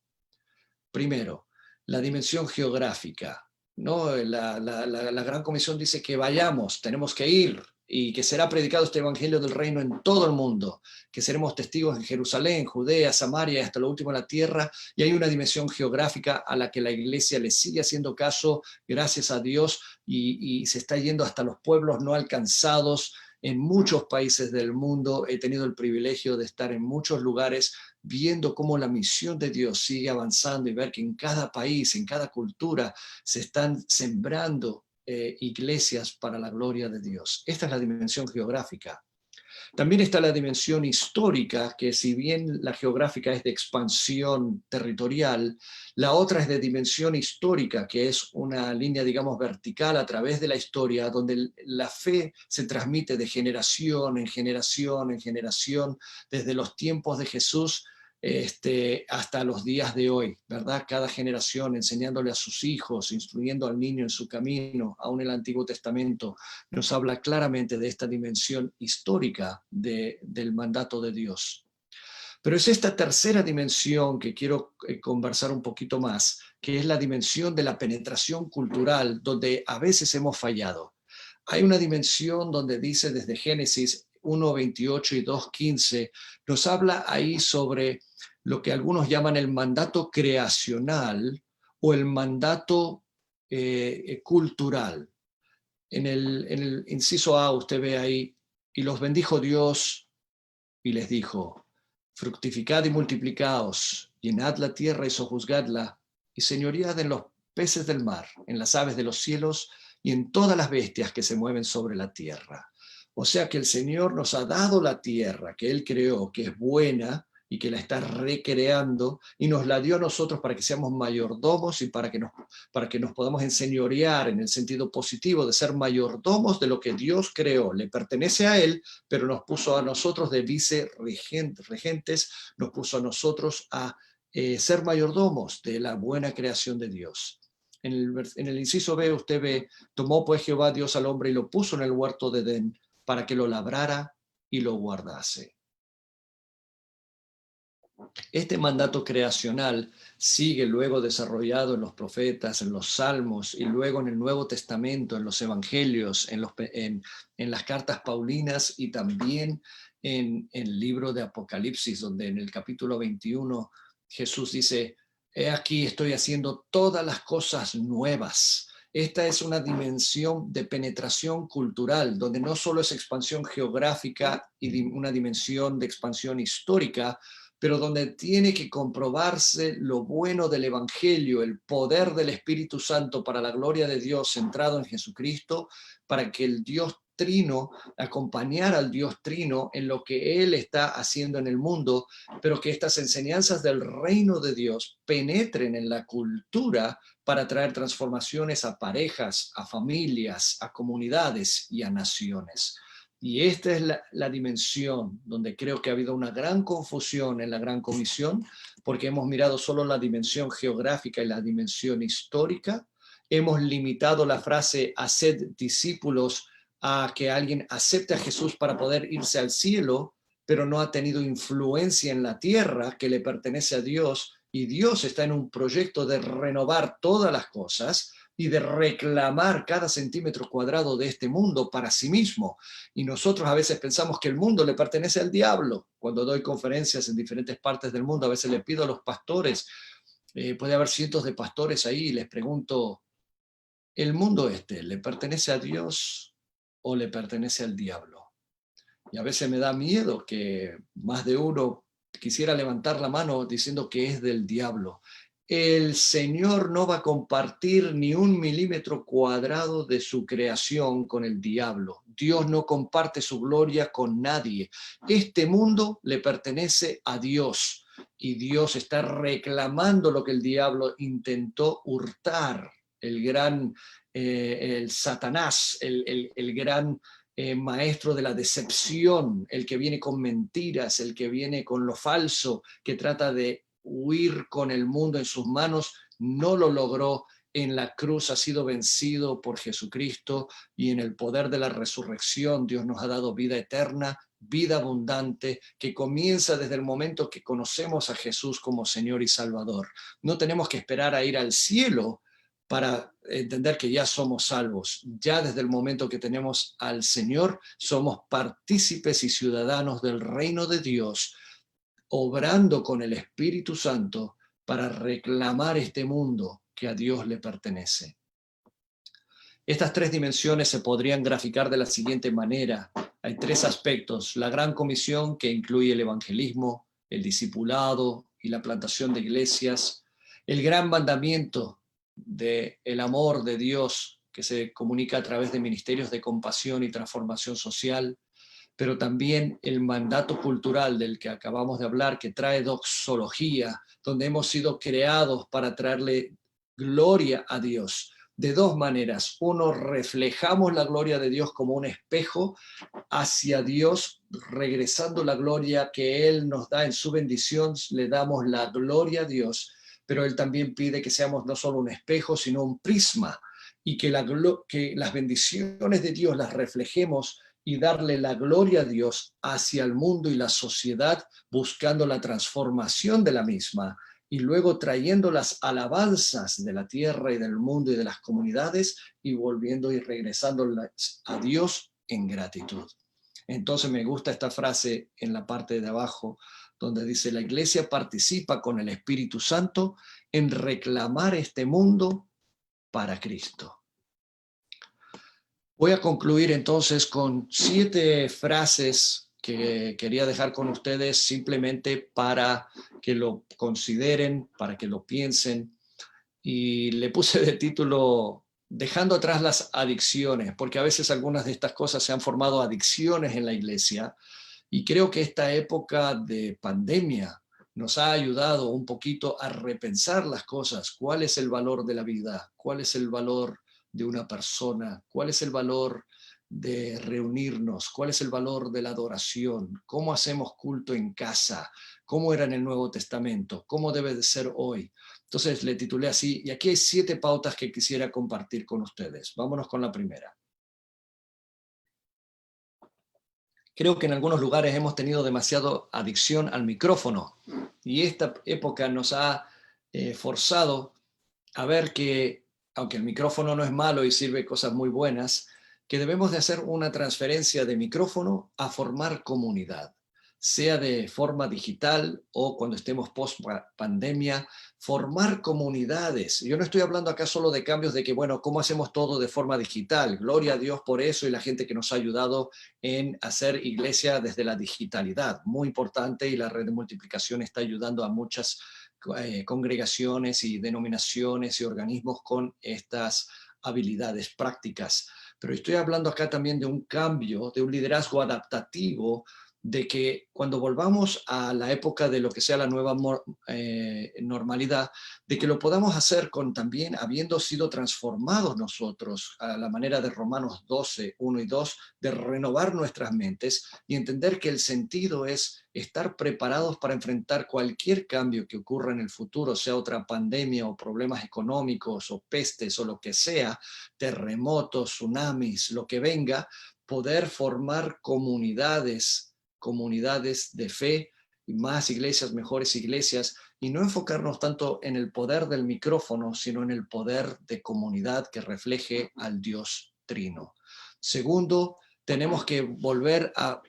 Primero, la dimensión geográfica, ¿no? La Gran Comisión dice que vayamos, tenemos que ir, y que será predicado este evangelio del reino en todo el mundo, que seremos testigos en Jerusalén, Judea, Samaria y hasta lo último de la tierra, y hay una dimensión geográfica a la que la iglesia le sigue haciendo caso, gracias a Dios, y se está yendo hasta los pueblos no alcanzados en muchos países del mundo. He tenido el privilegio de estar en muchos lugares viendo cómo la misión de Dios sigue avanzando y ver que en cada país, en cada cultura, se están sembrando iglesias para la gloria de Dios. Esta es la dimensión geográfica. También está la dimensión histórica, que si bien la geográfica es de expansión territorial, la otra es de dimensión histórica, que es una línea, digamos, vertical a través de la historia, donde la fe se transmite de generación en generación en generación, desde los tiempos de Jesús hasta los días de hoy, ¿verdad? Cada generación enseñándole a sus hijos, instruyendo al niño en su camino. Aún el Antiguo Testamento nos habla claramente de esta dimensión histórica del mandato de Dios. Pero es esta tercera dimensión que quiero conversar un poquito más, que es la dimensión de la penetración cultural, donde a veces hemos fallado. Hay una dimensión donde dice desde Génesis 1:28 y 2:15, nos habla ahí sobre lo que algunos llaman el mandato creacional o el mandato cultural. En el inciso A usted ve ahí, y los bendijo Dios y les dijo, fructificad y multiplicaos, llenad la tierra y sojuzgadla, y señoread en los peces del mar, en las aves de los cielos y en todas las bestias que se mueven sobre la tierra. O sea que el Señor nos ha dado la tierra que Él creó, que es buena y que la está recreando, y nos la dio a nosotros para que seamos mayordomos y para que nos podamos enseñorear en el sentido positivo de ser mayordomos de lo que Dios creó. Le pertenece a Él, pero nos puso a nosotros de vicerregentes, nos puso a nosotros a ser mayordomos de la buena creación de Dios. En el inciso B usted ve, tomó pues Jehová Dios al hombre y lo puso en el huerto de Edén para que lo labrara y lo guardase. Este mandato creacional sigue luego desarrollado en los profetas, en los salmos y luego en el Nuevo Testamento, en los evangelios, en las cartas paulinas y también en el libro de Apocalipsis, donde en el capítulo 21 Jesús dice, he aquí estoy haciendo todas las cosas nuevas. Esta es una dimensión de penetración cultural, donde no solo es expansión geográfica y una dimensión de expansión histórica, pero donde tiene que comprobarse lo bueno del Evangelio, el poder del Espíritu Santo para la gloria de Dios centrado en Jesucristo, para que el Dios Trino, acompañar al Dios Trino en lo que Él está haciendo en el mundo, pero que estas enseñanzas del reino de Dios penetren en la cultura para traer transformaciones a parejas, a familias, a comunidades y a naciones. Y esta es la dimensión donde creo que ha habido una gran confusión en la Gran Comisión, porque hemos mirado solo la dimensión geográfica y la dimensión histórica. Hemos limitado la frase haced discípulos a que alguien acepte a Jesús para poder irse al cielo, pero no ha tenido influencia en la tierra que le pertenece a Dios, y Dios está en un proyecto de renovar todas las cosas y de reclamar cada centímetro cuadrado de este mundo para sí mismo. Y nosotros a veces pensamos que el mundo le pertenece al diablo. Cuando doy conferencias en diferentes partes del mundo, a veces le pido a los pastores, puede haber cientos de pastores ahí, y les pregunto, ¿el mundo le pertenece a Dios o le pertenece al diablo? Y a veces me da miedo que más de uno quisiera levantar la mano diciendo que es del diablo. El Señor no va a compartir ni 1 milímetro cuadrado de su creación con el diablo. Dios no comparte su gloria con nadie. Este mundo le pertenece a Dios, y Dios está reclamando lo que el diablo intentó hurtar. El Satanás, el gran maestro de la decepción, el que viene con mentiras, el que viene con lo falso, que trata de huir con el mundo en sus manos, no lo logró. En la cruz ha sido vencido por Jesucristo, y en el poder de la resurrección Dios nos ha dado vida eterna, vida abundante, que comienza desde el momento que conocemos a Jesús como Señor y Salvador. No tenemos que esperar a ir al cielo para entender que ya somos salvos. Ya desde el momento que tenemos al Señor, somos partícipes y ciudadanos del reino de Dios, obrando con el Espíritu Santo para reclamar este mundo que a Dios le pertenece. Estas 3 dimensiones se podrían graficar de la siguiente manera. Hay 3 aspectos: la gran comisión, que incluye el evangelismo, el discipulado y la plantación de iglesias; el gran mandamiento del amor de Dios, que se comunica a través de ministerios de compasión y transformación social; pero también el mandato cultural del que acabamos de hablar, que trae doxología, donde hemos sido creados para traerle gloria a Dios. De 2 maneras. Uno, reflejamos la gloria de Dios como un espejo hacia Dios, regresando la gloria que Él nos da en su bendición, le damos la gloria a Dios, pero Él también pide que seamos no solo un espejo, sino un prisma, y que las bendiciones de Dios las reflejemos y darle la gloria a Dios hacia el mundo y la sociedad, buscando la transformación de la misma, y luego trayendo las alabanzas de la tierra y del mundo y de las comunidades, y volviendo y regresando a Dios en gratitud. Entonces me gusta esta frase en la parte de abajo, donde dice: la iglesia participa con el Espíritu Santo en reclamar este mundo para Cristo. Voy a concluir entonces con 7 frases que quería dejar con ustedes, simplemente para que lo consideren, para que lo piensen. Y le puse de título Dejando atrás las adicciones, porque a veces algunas de estas cosas se han formado adicciones en la iglesia, y creo que esta época de pandemia nos ha ayudado un poquito a repensar las cosas. ¿Cuál es el valor de la vida? ¿Cuál es el valor de una persona? ¿Cuál es el valor de reunirnos? ¿Cuál es el valor de la adoración? ¿Cómo hacemos culto en casa? ¿Cómo era en el Nuevo Testamento? ¿Cómo debe de ser hoy? Entonces le titulé así, y aquí hay 7 pautas que quisiera compartir con ustedes. Vámonos con la primera. Creo que en algunos lugares hemos tenido demasiada adicción al micrófono, y esta época nos ha forzado a ver que, aunque el micrófono no es malo y sirve cosas muy buenas, que debemos de hacer una transferencia de micrófono a formar comunidad, sea de forma digital o cuando estemos post pandemia, formar comunidades. Yo no estoy hablando acá solo de cambios de que, bueno, ¿cómo hacemos todo de forma digital? Gloria a Dios por eso y la gente que nos ha ayudado en hacer iglesia desde la digitalidad. Muy importante, y la red de multiplicación está ayudando a muchas congregaciones y denominaciones y organismos con estas habilidades prácticas. pero estoy hablando acá también de un cambio, de un liderazgo adaptativo, de que cuando volvamos a la época de lo que sea la nueva normalidad, de que lo podamos hacer con también habiendo sido transformados nosotros a la manera de Romanos 12, 1 y 2, de renovar nuestras mentes y entender que el sentido es estar preparados para enfrentar cualquier cambio que ocurra en el futuro, sea otra pandemia o problemas económicos o pestes o lo que sea, terremotos, tsunamis, lo que venga, poder formar comunidades de fe, más iglesias, mejores iglesias, y no enfocarnos tanto en el poder del micrófono, sino en el poder de comunidad que refleje al Dios Trino. Segundo, tenemos que volver a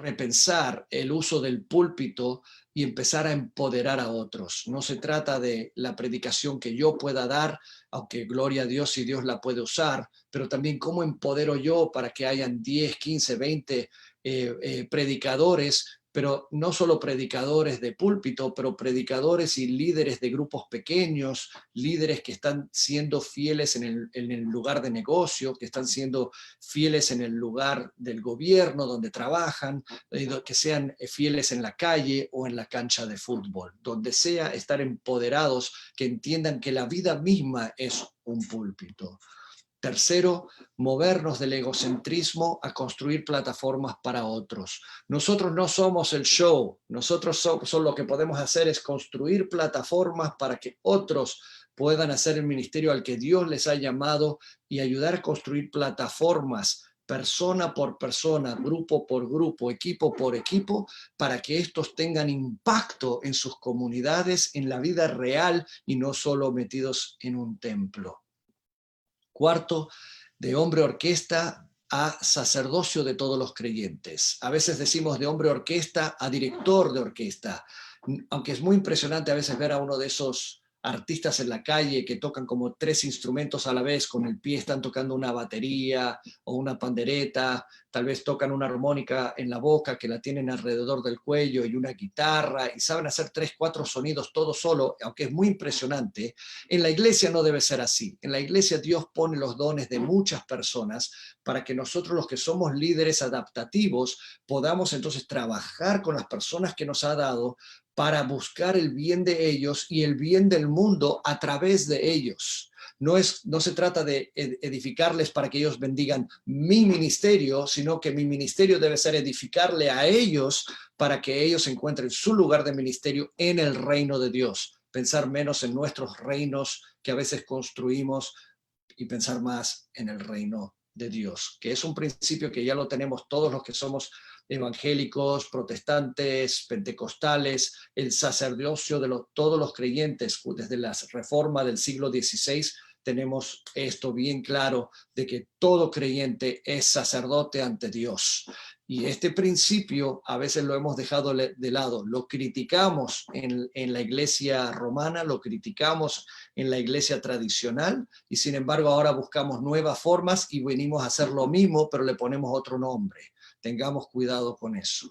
repensar el uso del púlpito y empezar a empoderar a otros. No se trata de la predicación que yo pueda dar, aunque gloria a Dios si Dios la puede usar, pero también cómo empodero yo para que hayan 10, 15, 20 predicadores, pero no solo predicadores de púlpito, pero predicadores y líderes de grupos pequeños, líderes que están siendo fieles en el lugar de negocio, que están siendo fieles en el lugar del gobierno donde trabajan, que sean fieles en la calle o en la cancha de fútbol, donde sea estar empoderados, que entiendan que la vida misma es un púlpito. Tercero, movernos del egocentrismo a construir plataformas para otros. Nosotros no somos el show, nosotros lo que podemos hacer es construir plataformas para que otros puedan hacer el ministerio al que Dios les ha llamado y ayudar a construir plataformas persona por persona, grupo por grupo, equipo por equipo, para que estos tengan impacto en sus comunidades, en la vida real y no solo metidos en un templo. Cuarto, de hombre orquesta a sacerdocio de todos los creyentes. A veces decimos de hombre orquesta a director de orquesta, aunque es muy impresionante a veces ver a uno de esos artistas en la calle que tocan como 3 instrumentos a la vez, con el pie están tocando una batería o una pandereta, tal vez tocan una armónica en la boca que la tienen alrededor del cuello y una guitarra y saben hacer 3, 4 sonidos todo solo, aunque es muy impresionante. En la iglesia no debe ser así. En la iglesia Dios pone los dones de muchas personas para que nosotros, los que somos líderes adaptativos, podamos entonces trabajar con las personas que nos ha dado para buscar el bien de ellos y el bien del mundo a través de ellos. No se trata de edificarles para que ellos bendigan mi ministerio, sino que mi ministerio debe ser edificarle a ellos para que ellos encuentren su lugar de ministerio en el reino de Dios. Pensar menos en nuestros reinos que a veces construimos y pensar más en el reino de Dios, que es un principio que ya lo tenemos todos los que somos evangélicos, protestantes, pentecostales, el sacerdocio de todos los creyentes. Desde la reforma del siglo XVI tenemos esto bien claro, de que todo creyente es sacerdote ante Dios. Y este principio a veces lo hemos dejado de lado, lo criticamos en la iglesia romana, lo criticamos en la iglesia tradicional, y sin embargo ahora buscamos nuevas formas y venimos a hacer lo mismo, pero le ponemos otro nombre. Tengamos cuidado con eso.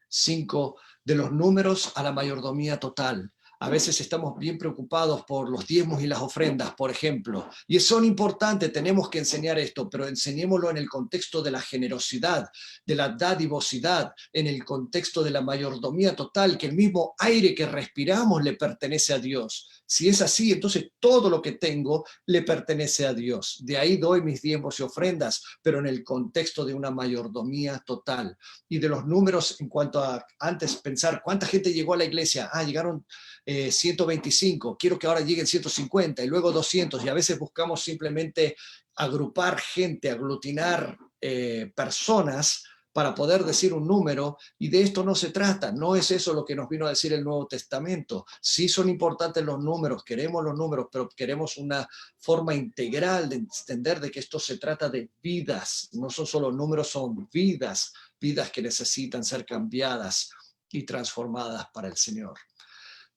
5, de los números a la mayordomía total. A veces estamos bien preocupados por los diezmos y las ofrendas, por ejemplo, y son importantes, tenemos que enseñar esto, pero enseñémoslo en el contexto de la generosidad, de la dadivosidad, en el contexto de la mayordomía total, que el mismo aire que respiramos le pertenece a Dios. Si es así, entonces todo lo que tengo le pertenece a Dios. De ahí doy mis diezmos y ofrendas, pero en el contexto de una mayordomía total. Y de los números, en cuanto a antes pensar, ¿cuánta gente llegó a la iglesia? Llegaron 125, quiero que ahora lleguen 150 y luego 200, y a veces buscamos simplemente agrupar gente, aglutinar personas para poder decir un número, y de esto no se trata. No es eso lo que nos vino a decir el Nuevo Testamento. Sí son importantes los números, queremos los números, pero queremos una forma integral de entender de que esto se trata de vidas, no son solo números, son vidas, vidas que necesitan ser cambiadas y transformadas para el Señor.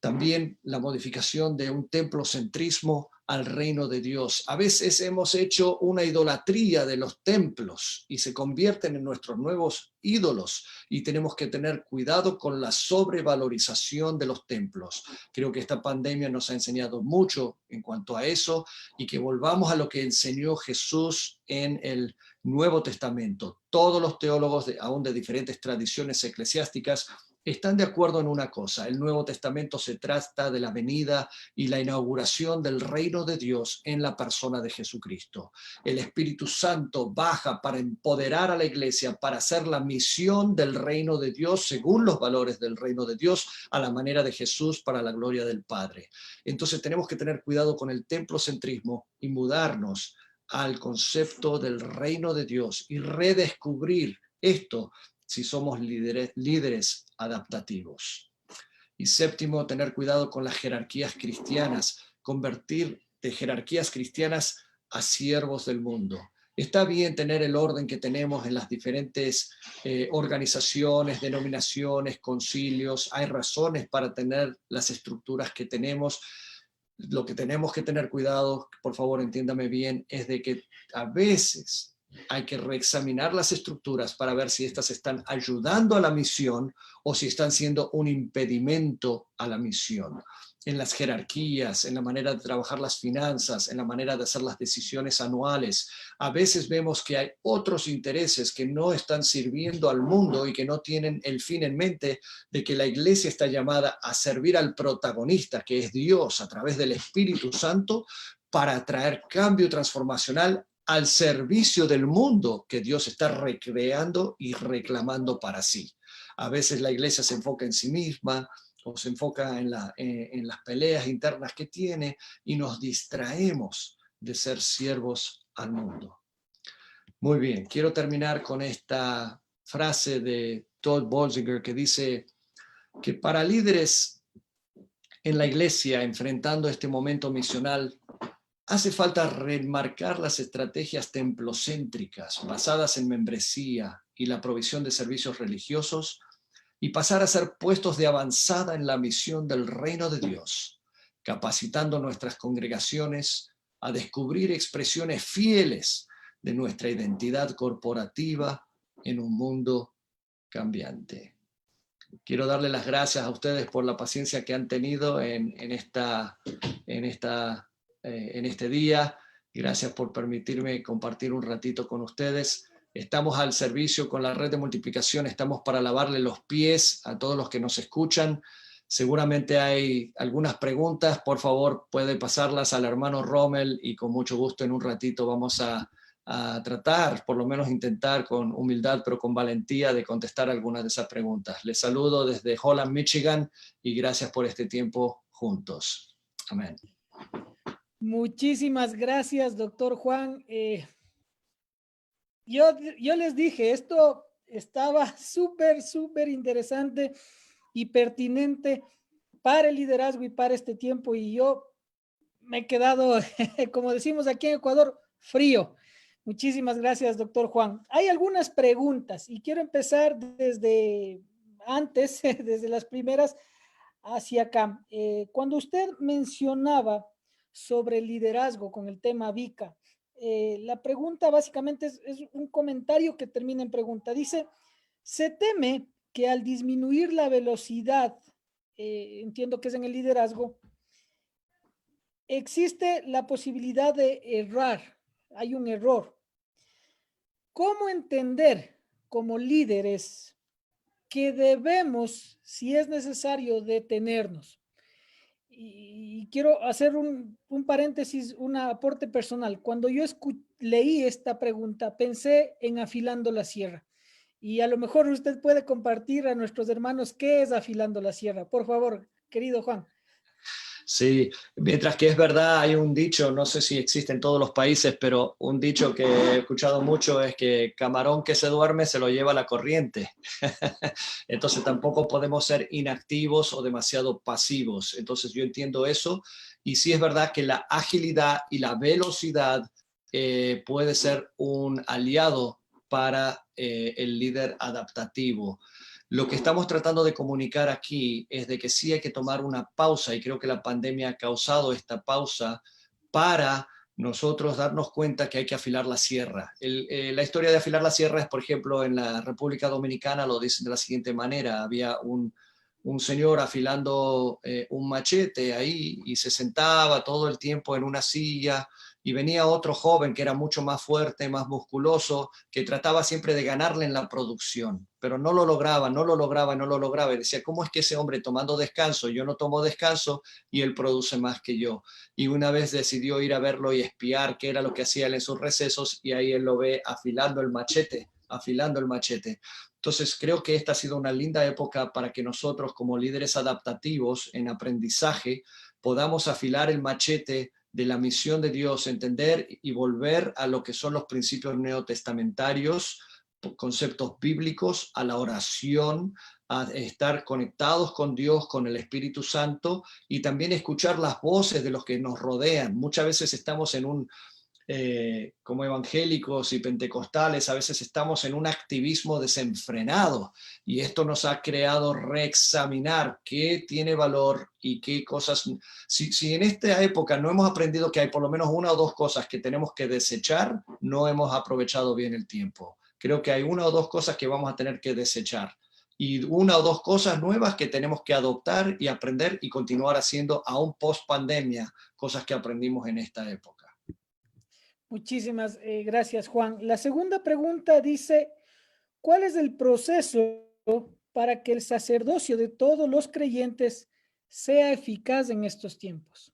También la modificación de un templocentrismo al reino de Dios. A veces hemos hecho una idolatría de los templos y se convierten en nuestros nuevos ídolos, y tenemos que tener cuidado con la sobrevalorización de los templos. Creo que esta pandemia nos ha enseñado mucho en cuanto a eso, y que volvamos a lo que enseñó Jesús en el Nuevo Testamento. Todos los teólogos, aún de diferentes tradiciones eclesiásticas, están de acuerdo en una cosa: el Nuevo Testamento se trata de la venida y la inauguración del reino de Dios en la persona de Jesucristo. El Espíritu Santo baja para empoderar a la iglesia, para hacer la misión del reino de Dios según los valores del reino de Dios, a la manera de Jesús, para la gloria del Padre. Entonces tenemos que tener cuidado con el templocentrismo y mudarnos al concepto del reino de Dios y redescubrir esto si somos líderes adaptativos. Y séptimo, tener cuidado con las jerarquías cristianas, convertir de jerarquías cristianas a siervos del mundo. Está bien tener el orden que tenemos en las diferentes organizaciones, denominaciones, concilios. Hay razones para tener las estructuras que tenemos. Lo que tenemos que tener cuidado, por favor entiéndame bien, es de que a veces hay que reexaminar las estructuras para ver si estas están ayudando a la misión o si están siendo un impedimento a la misión. En las jerarquías, en la manera de trabajar las finanzas, en la manera de hacer las decisiones anuales, a veces vemos que hay otros intereses que no están sirviendo al mundo y que no tienen el fin en mente de que la iglesia está llamada a servir al protagonista, que es Dios, a través del Espíritu Santo, para traer cambio transformacional al servicio del mundo que Dios está recreando y reclamando para sí. A veces la iglesia se enfoca en sí misma o se enfoca en las peleas internas que tiene, y nos distraemos de ser siervos al mundo. Muy bien, quiero terminar con esta frase de Todd Bolsinger que dice que para líderes en la iglesia enfrentando este momento misional, hace falta remarcar las estrategias templocéntricas basadas en membresía y la provisión de servicios religiosos, y pasar a ser puestos de avanzada en la misión del reino de Dios, capacitando nuestras congregaciones a descubrir expresiones fieles de nuestra identidad corporativa en un mundo cambiante. Quiero darle las gracias a ustedes por la paciencia que han tenido en este día. Gracias por permitirme compartir un ratito con ustedes. Estamos al servicio con la red de multiplicación, estamos para lavarle los pies a todos los que nos escuchan. Seguramente hay algunas preguntas, por favor puede pasarlas al hermano Rommel y con mucho gusto en un ratito vamos a tratar, por lo menos intentar con humildad pero con valentía, de contestar algunas de esas preguntas. Les saludo desde Holland, Michigan, y gracias por este tiempo juntos. Amén. Muchísimas gracias, doctor Juan. Yo les dije, esto estaba súper interesante y pertinente para el liderazgo y para este tiempo, y yo me he quedado, como decimos aquí en Ecuador, frío. Muchísimas gracias, doctor Juan. Hay algunas preguntas y quiero empezar desde antes, desde las primeras hacia acá. Cuando usted mencionaba sobre el liderazgo con el tema VICA, la pregunta básicamente es un comentario que termina en pregunta. Dice, se teme que al disminuir la velocidad, entiendo que es en el liderazgo, existe la posibilidad de errar, hay un error. ¿Cómo entender como líderes que debemos, si es necesario, detenernos? Y quiero hacer un paréntesis, un aporte personal. Cuando yo leí esta pregunta, pensé en afilando la sierra. Y a lo mejor usted puede compartir a nuestros hermanos qué es afilando la sierra. Por favor, querido Juan. Sí, mientras que es verdad, hay un dicho, no sé si existe en todos los países, pero un dicho que he escuchado mucho es que camarón que se duerme se lo lleva la corriente. Entonces tampoco podemos ser inactivos o demasiado pasivos. Entonces yo entiendo eso, y sí es verdad que la agilidad y la velocidad puede ser un aliado para el líder adaptativo. Lo que estamos tratando de comunicar aquí es de que sí hay que tomar una pausa, y creo que la pandemia ha causado esta pausa para nosotros darnos cuenta que hay que afilar la sierra. La historia de afilar la sierra es, por ejemplo, en la República Dominicana lo dicen de la siguiente manera: había un señor afilando un machete ahí y se sentaba todo el tiempo en una silla, y venía otro joven que era mucho más fuerte, más musculoso, que trataba siempre de ganarle en la producción, pero no lo lograba, no lo lograba, no lo lograba. Y decía, ¿cómo es que ese hombre tomando descanso, yo no tomo descanso y él produce más que yo? Y una vez decidió ir a verlo y espiar qué era lo que hacía él en sus recesos, y ahí él lo ve afilando el machete, afilando el machete. Entonces creo que esta ha sido una linda época para que nosotros, como líderes adaptativos en aprendizaje, podamos afilar el machete de la misión de Dios, entender y volver a lo que son los principios neotestamentarios, conceptos bíblicos, a la oración, a estar conectados con Dios, con el Espíritu Santo, y también escuchar las voces de los que nos rodean. Muchas veces estamos en un como evangélicos y pentecostales, a veces estamos en un activismo desenfrenado, y esto nos ha creado reexaminar qué tiene valor y qué cosas. Si en esta época no hemos aprendido que hay por lo menos una o dos cosas que tenemos que desechar, no hemos aprovechado bien el tiempo. Creo que hay una o dos cosas que vamos a tener que desechar, y una o dos cosas nuevas que tenemos que adoptar y aprender y continuar haciendo aún post pandemia, cosas que aprendimos en esta época. Muchísimas gracias, Juan. La segunda pregunta dice, ¿cuál es el proceso para que el sacerdocio de todos los creyentes sea eficaz en estos tiempos?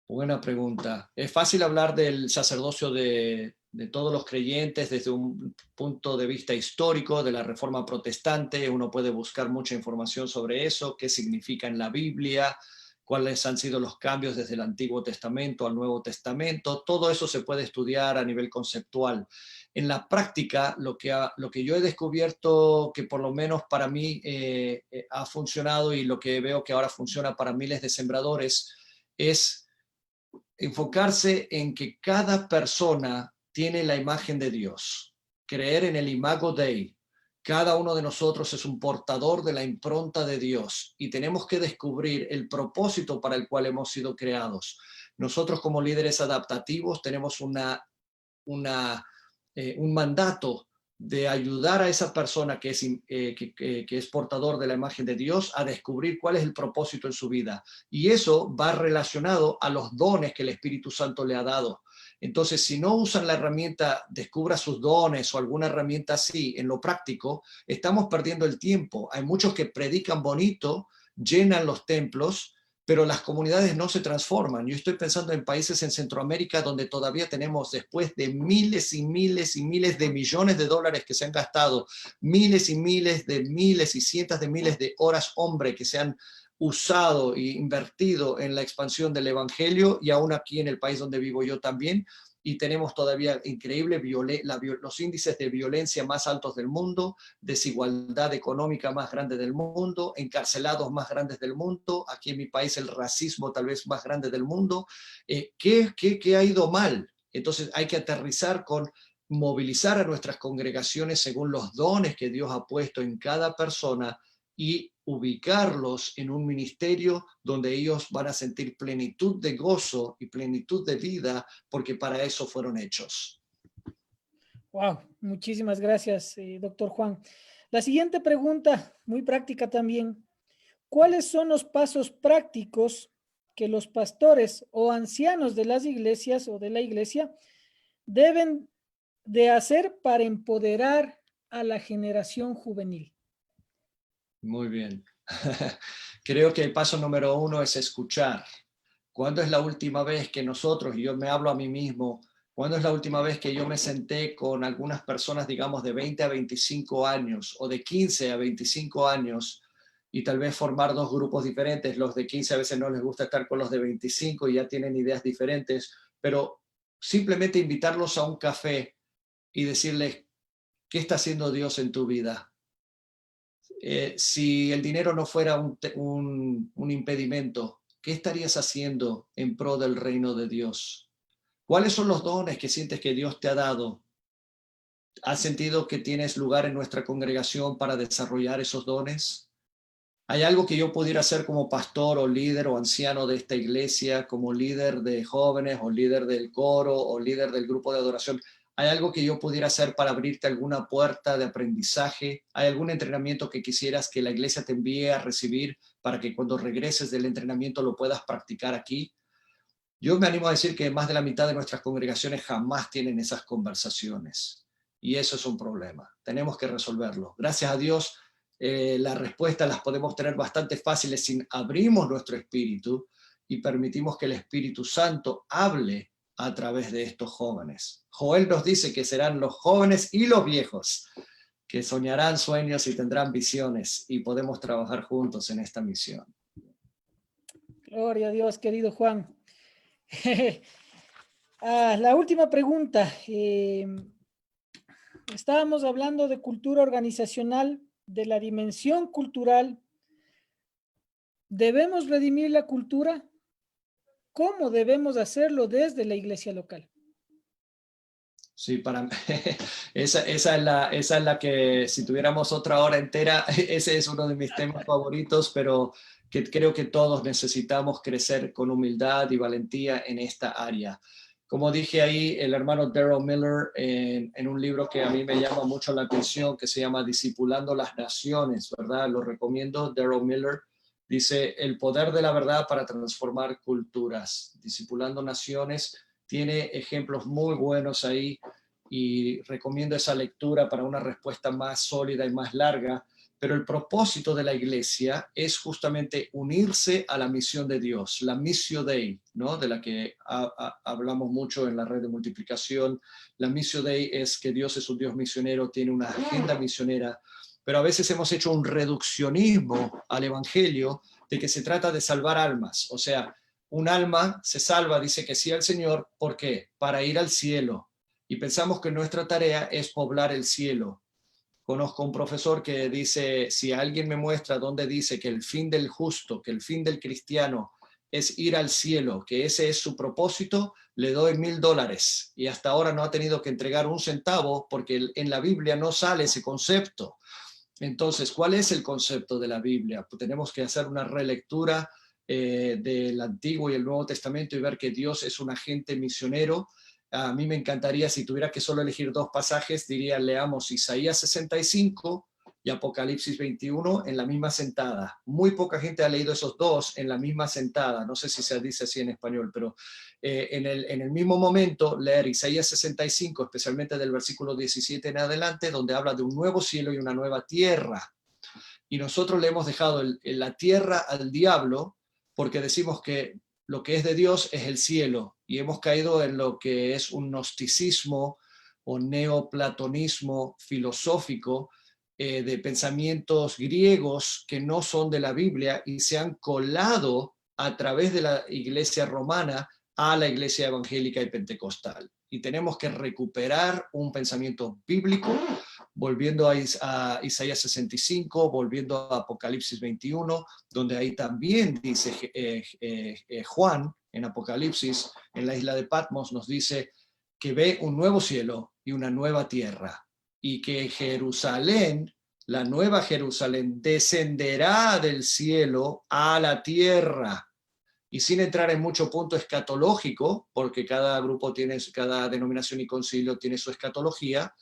Buena pregunta. Es fácil hablar del sacerdocio de todos los creyentes desde un punto de vista histórico de la Reforma Protestante. Uno puede buscar mucha información sobre eso, qué significa en la Biblia, cuáles han sido los cambios desde el Antiguo Testamento al Nuevo Testamento. Todo eso se puede estudiar a nivel conceptual. En la práctica, lo que yo he descubierto que por lo menos para mí ha funcionado, y lo que veo que ahora funciona para miles de sembradores, es enfocarse en que cada persona tiene la imagen de Dios, creer en el imago Dei. Cada uno de nosotros es un portador de la impronta de Dios, y tenemos que descubrir el propósito para el cual hemos sido creados. Nosotros, como líderes adaptativos, tenemos un mandato de ayudar a esa persona que es portador de la imagen de Dios a descubrir cuál es el propósito en su vida. Y eso va relacionado a los dones que el Espíritu Santo le ha dado. Entonces, si no usan la herramienta descubra sus dones o alguna herramienta así en lo práctico, estamos perdiendo el tiempo. Hay muchos que predican bonito, llenan los templos, pero las comunidades no se transforman. Yo estoy pensando en países en Centroamérica donde todavía tenemos, después de miles y miles y miles de millones de dólares que se han gastado, miles y miles y cientos de miles de horas hombre que se han usado e invertido en la expansión del evangelio, y aún aquí en el país donde vivo yo también, y tenemos todavía increíble los índices de violencia más altos del mundo, desigualdad económica más grande del mundo, encarcelados más grandes del mundo, aquí en mi país el racismo tal vez más grande del mundo. ¿Qué ha ido mal? Entonces hay que aterrizar con movilizar a nuestras congregaciones según los dones que Dios ha puesto en cada persona, y ubicarlos en un ministerio donde ellos van a sentir plenitud de gozo y plenitud de vida, porque para eso fueron hechos. Wow, muchísimas gracias, doctor Juan. La siguiente pregunta, muy práctica también. ¿Cuáles son los pasos prácticos que los pastores o ancianos de las iglesias o de la iglesia deben de hacer para empoderar a la generación juvenil? Muy bien. Creo que el paso número 1 es escuchar. ¿Cuándo es la última vez que nosotros, y yo me hablo a mí mismo, cuándo es la última vez que yo me senté con algunas personas, digamos, de 20 a 25 años o de 15 a 25 años, y tal vez formar dos grupos diferentes? Los de 15 a veces no les gusta estar con los de 25 y ya tienen ideas diferentes, pero simplemente invitarlos a un café y decirles, ¿qué está haciendo Dios en tu vida? Si el dinero no fuera un impedimento, ¿qué estarías haciendo en pro del reino de Dios? ¿Cuáles son los dones que sientes que Dios te ha dado? ¿Has sentido que tienes lugar en nuestra congregación para desarrollar esos dones? ¿Hay algo que yo pudiera hacer como pastor o líder o anciano de esta iglesia, como líder de jóvenes o líder del coro o líder del grupo de adoración? ¿Hay algo que yo pudiera hacer para abrirte alguna puerta de aprendizaje? ¿Hay algún entrenamiento que quisieras que la iglesia te envíe a recibir para que cuando regreses del entrenamiento lo puedas practicar aquí? Yo me animo a decir que más de la mitad de nuestras congregaciones jamás tienen esas conversaciones. Y eso es un problema. Tenemos que resolverlo. Gracias a Dios, las respuestas las podemos tener bastante fáciles si abrimos nuestro espíritu y permitimos que el Espíritu Santo hable a través de estos jóvenes. Joel nos dice que serán los jóvenes y los viejos que soñarán sueños y tendrán visiones, y podemos trabajar juntos en esta misión. Gloria a Dios, querido Juan. La última pregunta. Estábamos hablando de cultura organizacional, de la dimensión cultural. ¿Debemos redimir la cultura? ¿Cómo debemos hacerlo desde la iglesia local? Sí, para mí, esa es la que, si tuviéramos otra hora entera, ese es uno de mis temas favoritos, pero que creo que todos necesitamos crecer con humildad y valentía en esta área. Como dije ahí, el hermano Darrell Miller, en un libro que a mí me llama mucho la atención, que se llama Discipulando las Naciones, ¿verdad? Lo recomiendo, Darrell Miller. Dice, el poder de la verdad para transformar culturas. Discipulando Naciones tiene ejemplos muy buenos ahí, y recomiendo esa lectura para una respuesta más sólida y más larga. Pero el propósito de la iglesia es justamente unirse a la misión de Dios, la Missio Dei, ¿no? De la que hablamos mucho en la red de multiplicación. La Missio Dei es que Dios es un Dios misionero, tiene una agenda misionera, pero a veces hemos hecho un reduccionismo al evangelio de que se trata de salvar almas. O sea, un alma se salva, dice que sí al Señor, ¿por qué? Para ir al cielo. Y pensamos que nuestra tarea es poblar el cielo. Conozco un profesor que dice, si alguien me muestra dónde dice que el fin del justo, que el fin del cristiano es ir al cielo, que ese es su propósito, le doy $1,000. Y hasta ahora no ha tenido que entregar un centavo porque en la Biblia no sale ese concepto. Entonces, ¿cuál es el concepto de la Biblia? Pues tenemos que hacer una relectura del Antiguo y el Nuevo Testamento y ver que Dios es un agente misionero. A mí me encantaría, si tuviera que solo elegir dos pasajes, diría, leamos Isaías 65 y Apocalipsis 21 en la misma sentada. Muy poca gente ha leído esos dos en la misma sentada. No sé si se dice así en español, pero en el mismo momento leer Isaías 65, especialmente del versículo 17 en adelante, donde habla de un nuevo cielo y una nueva tierra. Y nosotros le hemos dejado la tierra al diablo porque decimos que lo que es de Dios es el cielo, y hemos caído en lo que es un gnosticismo o neoplatonismo filosófico de pensamientos griegos que no son de la Biblia y se han colado a través de la iglesia romana a la iglesia evangélica y pentecostal. Y tenemos que recuperar un pensamiento bíblico, volviendo a Isaías 65, volviendo a Apocalipsis 21, donde ahí también dice Juan, en Apocalipsis, en la isla de Patmos, nos dice que ve un nuevo cielo y una nueva tierra, y que Jerusalén, la nueva Jerusalén, descenderá del cielo a la tierra. Y sin entrar en mucho punto escatológico, porque cada grupo tiene, cada denominación y concilio tiene su escatología,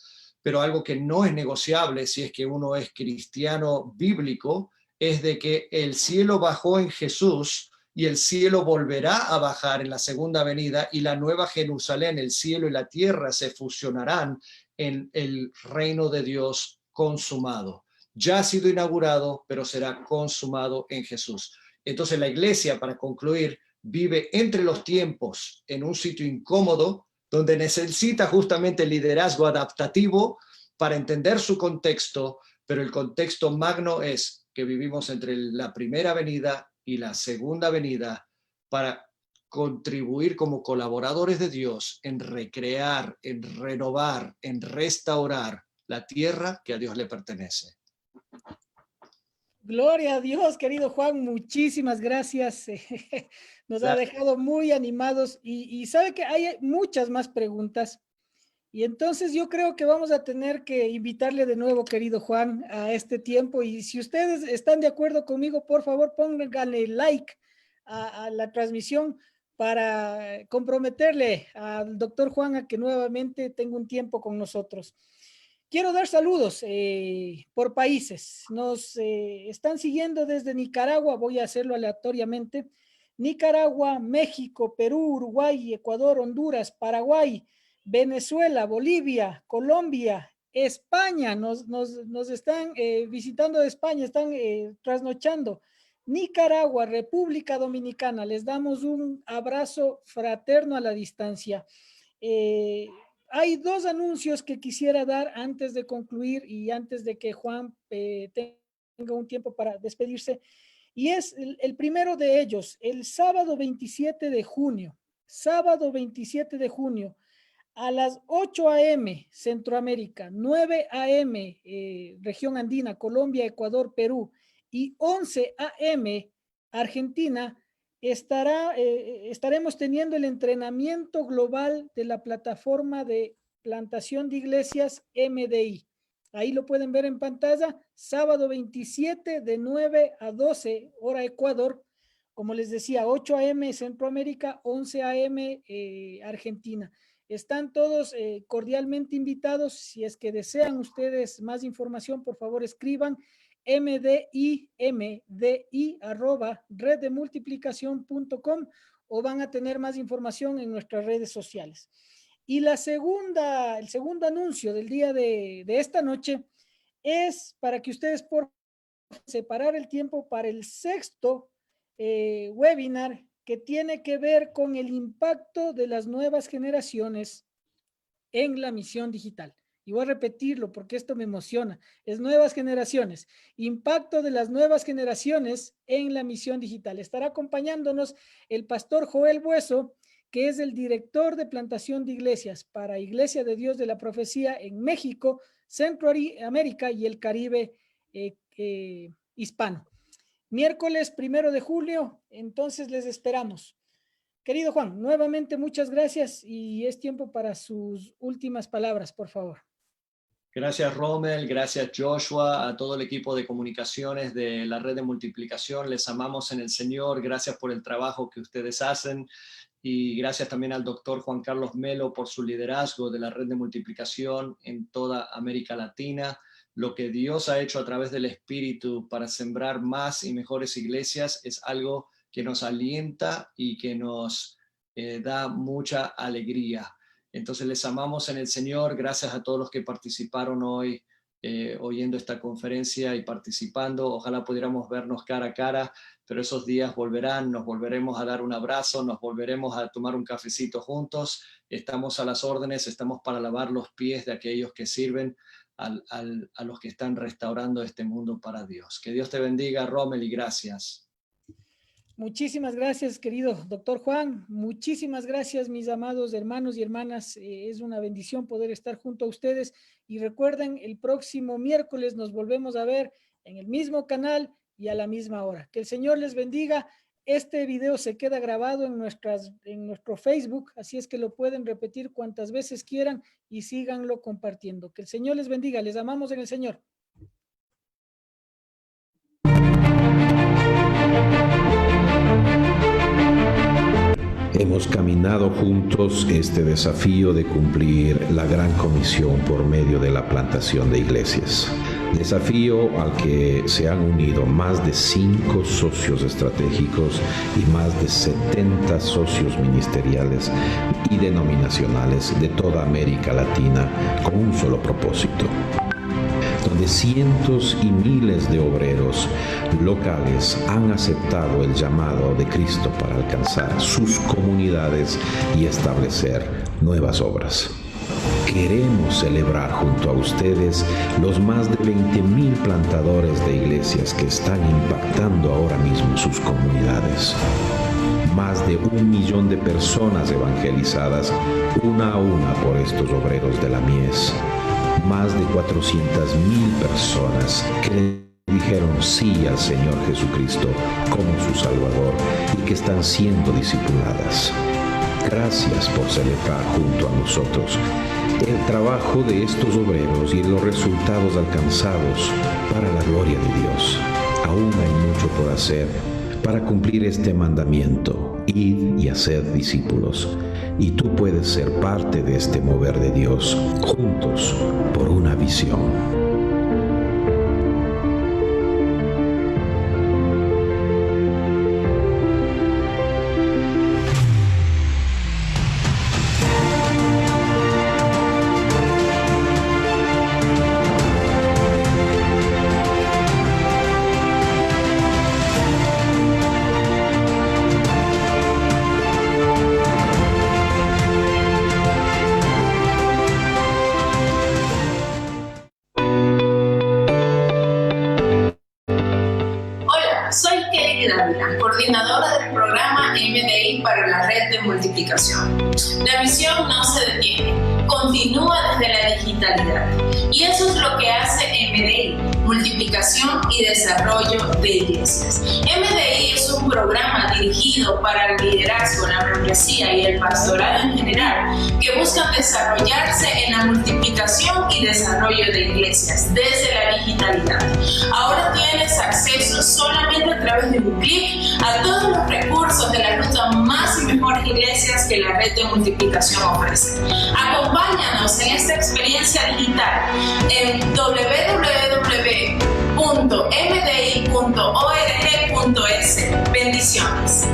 pero algo que no es negociable si es que uno es cristiano bíblico, es de que el cielo bajó en Jesús y el cielo volverá a bajar en la segunda venida, y la nueva Jerusalén, el cielo y la tierra se fusionarán en el reino de Dios consumado. Ya ha sido inaugurado, pero será consumado en Jesús. Entonces la iglesia, para concluir, vive entre los tiempos en un sitio incómodo, donde necesita justamente liderazgo adaptativo para entender su contexto, pero el contexto magno es que vivimos entre la primera venida y la segunda venida para contribuir como colaboradores de Dios en recrear, en renovar, en restaurar la tierra que a Dios le pertenece. Gloria a Dios, querido Juan, muchísimas gracias. Nos ha dejado muy animados y sabe que hay muchas más preguntas Y entonces yo creo que vamos a tener que invitarle de nuevo, querido Juan, a este tiempo. Y si ustedes están de acuerdo conmigo, por favor, pónganle like a la transmisión para comprometerle al doctor Juan a que nuevamente tenga un tiempo con nosotros. Quiero dar saludos por países. Nos están siguiendo desde Nicaragua, voy a hacerlo aleatoriamente. Nicaragua, México, Perú, Uruguay, Ecuador, Honduras, Paraguay, Venezuela, Bolivia, Colombia, España, nos están visitando de España, están trasnochando. Nicaragua, República Dominicana, les damos un abrazo fraterno a la distancia. Hay dos anuncios que quisiera dar antes de concluir y antes de que Juan tenga un tiempo para despedirse. Y es el primero de ellos, el sábado 27 de junio, a las 8 a.m. Centroamérica, 9 a.m. Región Andina, Colombia, Ecuador, Perú, y 11 a.m. Argentina, estaremos teniendo el entrenamiento global de la plataforma de plantación de iglesias MDI. Ahí lo pueden ver en pantalla, sábado 27 de 9 a 12, hora Ecuador. Como les decía, 8 a.m. Centroamérica, 11 a.m. Argentina. Están todos cordialmente invitados. Si es que desean ustedes más información, por favor escriban mdi@reddemultiplicacion.com o van a tener más información en nuestras redes sociales. Y el segundo anuncio del día de esta noche es para que ustedes por separar el tiempo para el sexto webinar que tiene que ver con el impacto de las nuevas generaciones en la misión digital. Y voy a repetirlo porque esto me emociona. Es nuevas generaciones. Impacto de las nuevas generaciones en la misión digital. Estará acompañándonos el pastor Joel Bueso, que es el director de plantación de iglesias para Iglesia de Dios de la Profecía en México, Centroamérica y el Caribe hispano. Miércoles 1 de julio, entonces les esperamos. Querido Juan, nuevamente muchas gracias y es tiempo para sus últimas palabras, por favor. Gracias, Rommel, gracias, Joshua, a todo el equipo de comunicaciones de la red de multiplicación. Les amamos en el Señor, gracias por el trabajo que ustedes hacen y gracias también al doctor Juan Carlos Melo por su liderazgo de la red de multiplicación en toda América Latina. Lo que Dios ha hecho a través del Espíritu para sembrar más y mejores iglesias es algo que nos alienta y que nos da mucha alegría. Entonces les amamos en el Señor. Gracias a todos los que participaron hoy oyendo esta conferencia y participando. Ojalá pudiéramos vernos cara a cara, pero esos días volverán, nos volveremos a dar un abrazo, nos volveremos a tomar un cafecito juntos. Estamos a las órdenes, estamos para lavar los pies de aquellos que sirven a los que están restaurando este mundo para Dios. Que Dios te bendiga, Rommel, y gracias. Muchísimas gracias, querido doctor Juan. Muchísimas gracias, mis amados hermanos y hermanas. Es una bendición poder estar junto a ustedes. Y recuerden, el próximo miércoles nos volvemos a ver en el mismo canal y a la misma hora. Que el Señor les bendiga. Este video se queda grabado en nuestro Facebook, así es que lo pueden repetir cuantas veces quieran y síganlo compartiendo. Que el Señor les bendiga. Les amamos en el Señor. Hemos caminado juntos este desafío de cumplir la gran comisión por medio de la plantación de iglesias. Desafío al que se han unido más de 5 socios estratégicos y más de 70 socios ministeriales y denominacionales de toda América Latina con un solo propósito, donde cientos y miles de obreros locales han aceptado el llamado de Cristo para alcanzar sus comunidades y establecer nuevas obras. Queremos celebrar junto a ustedes los más de 20,000 plantadores de iglesias que están impactando ahora mismo sus comunidades. Más de 1 millón de personas evangelizadas una a una por estos obreros de la mies. Más de 400,000 personas que dijeron sí al Señor Jesucristo como su Salvador y que están siendo discipuladas. Gracias por celebrar junto a nosotros el trabajo de estos obreros y los resultados alcanzados para la gloria de Dios. Aún hay mucho por hacer para cumplir este mandamiento: id y haced discípulos. Y tú puedes ser parte de este mover de Dios, juntos por una visión. Coordinadora del programa MDI para la red de multiplicación. La misión no se detiene, continúa desde la digitalidad. Y eso es lo que hace MDI, multiplicación y desarrollo de iglesias. MDI es un programa dirigido para el liderazgo, la membresía y el pastorado en general, que buscan desarrollarse en la multiplicación y desarrollo de iglesias desde la digitalidad. Ahora tienes acceso solamente a través de un clic a todos los recursos de la ruta más y mejores iglesias que la red de multiplicación ofrece. Acompáñanos en esta experiencia digital en www.mdi.org.es. Bendiciones.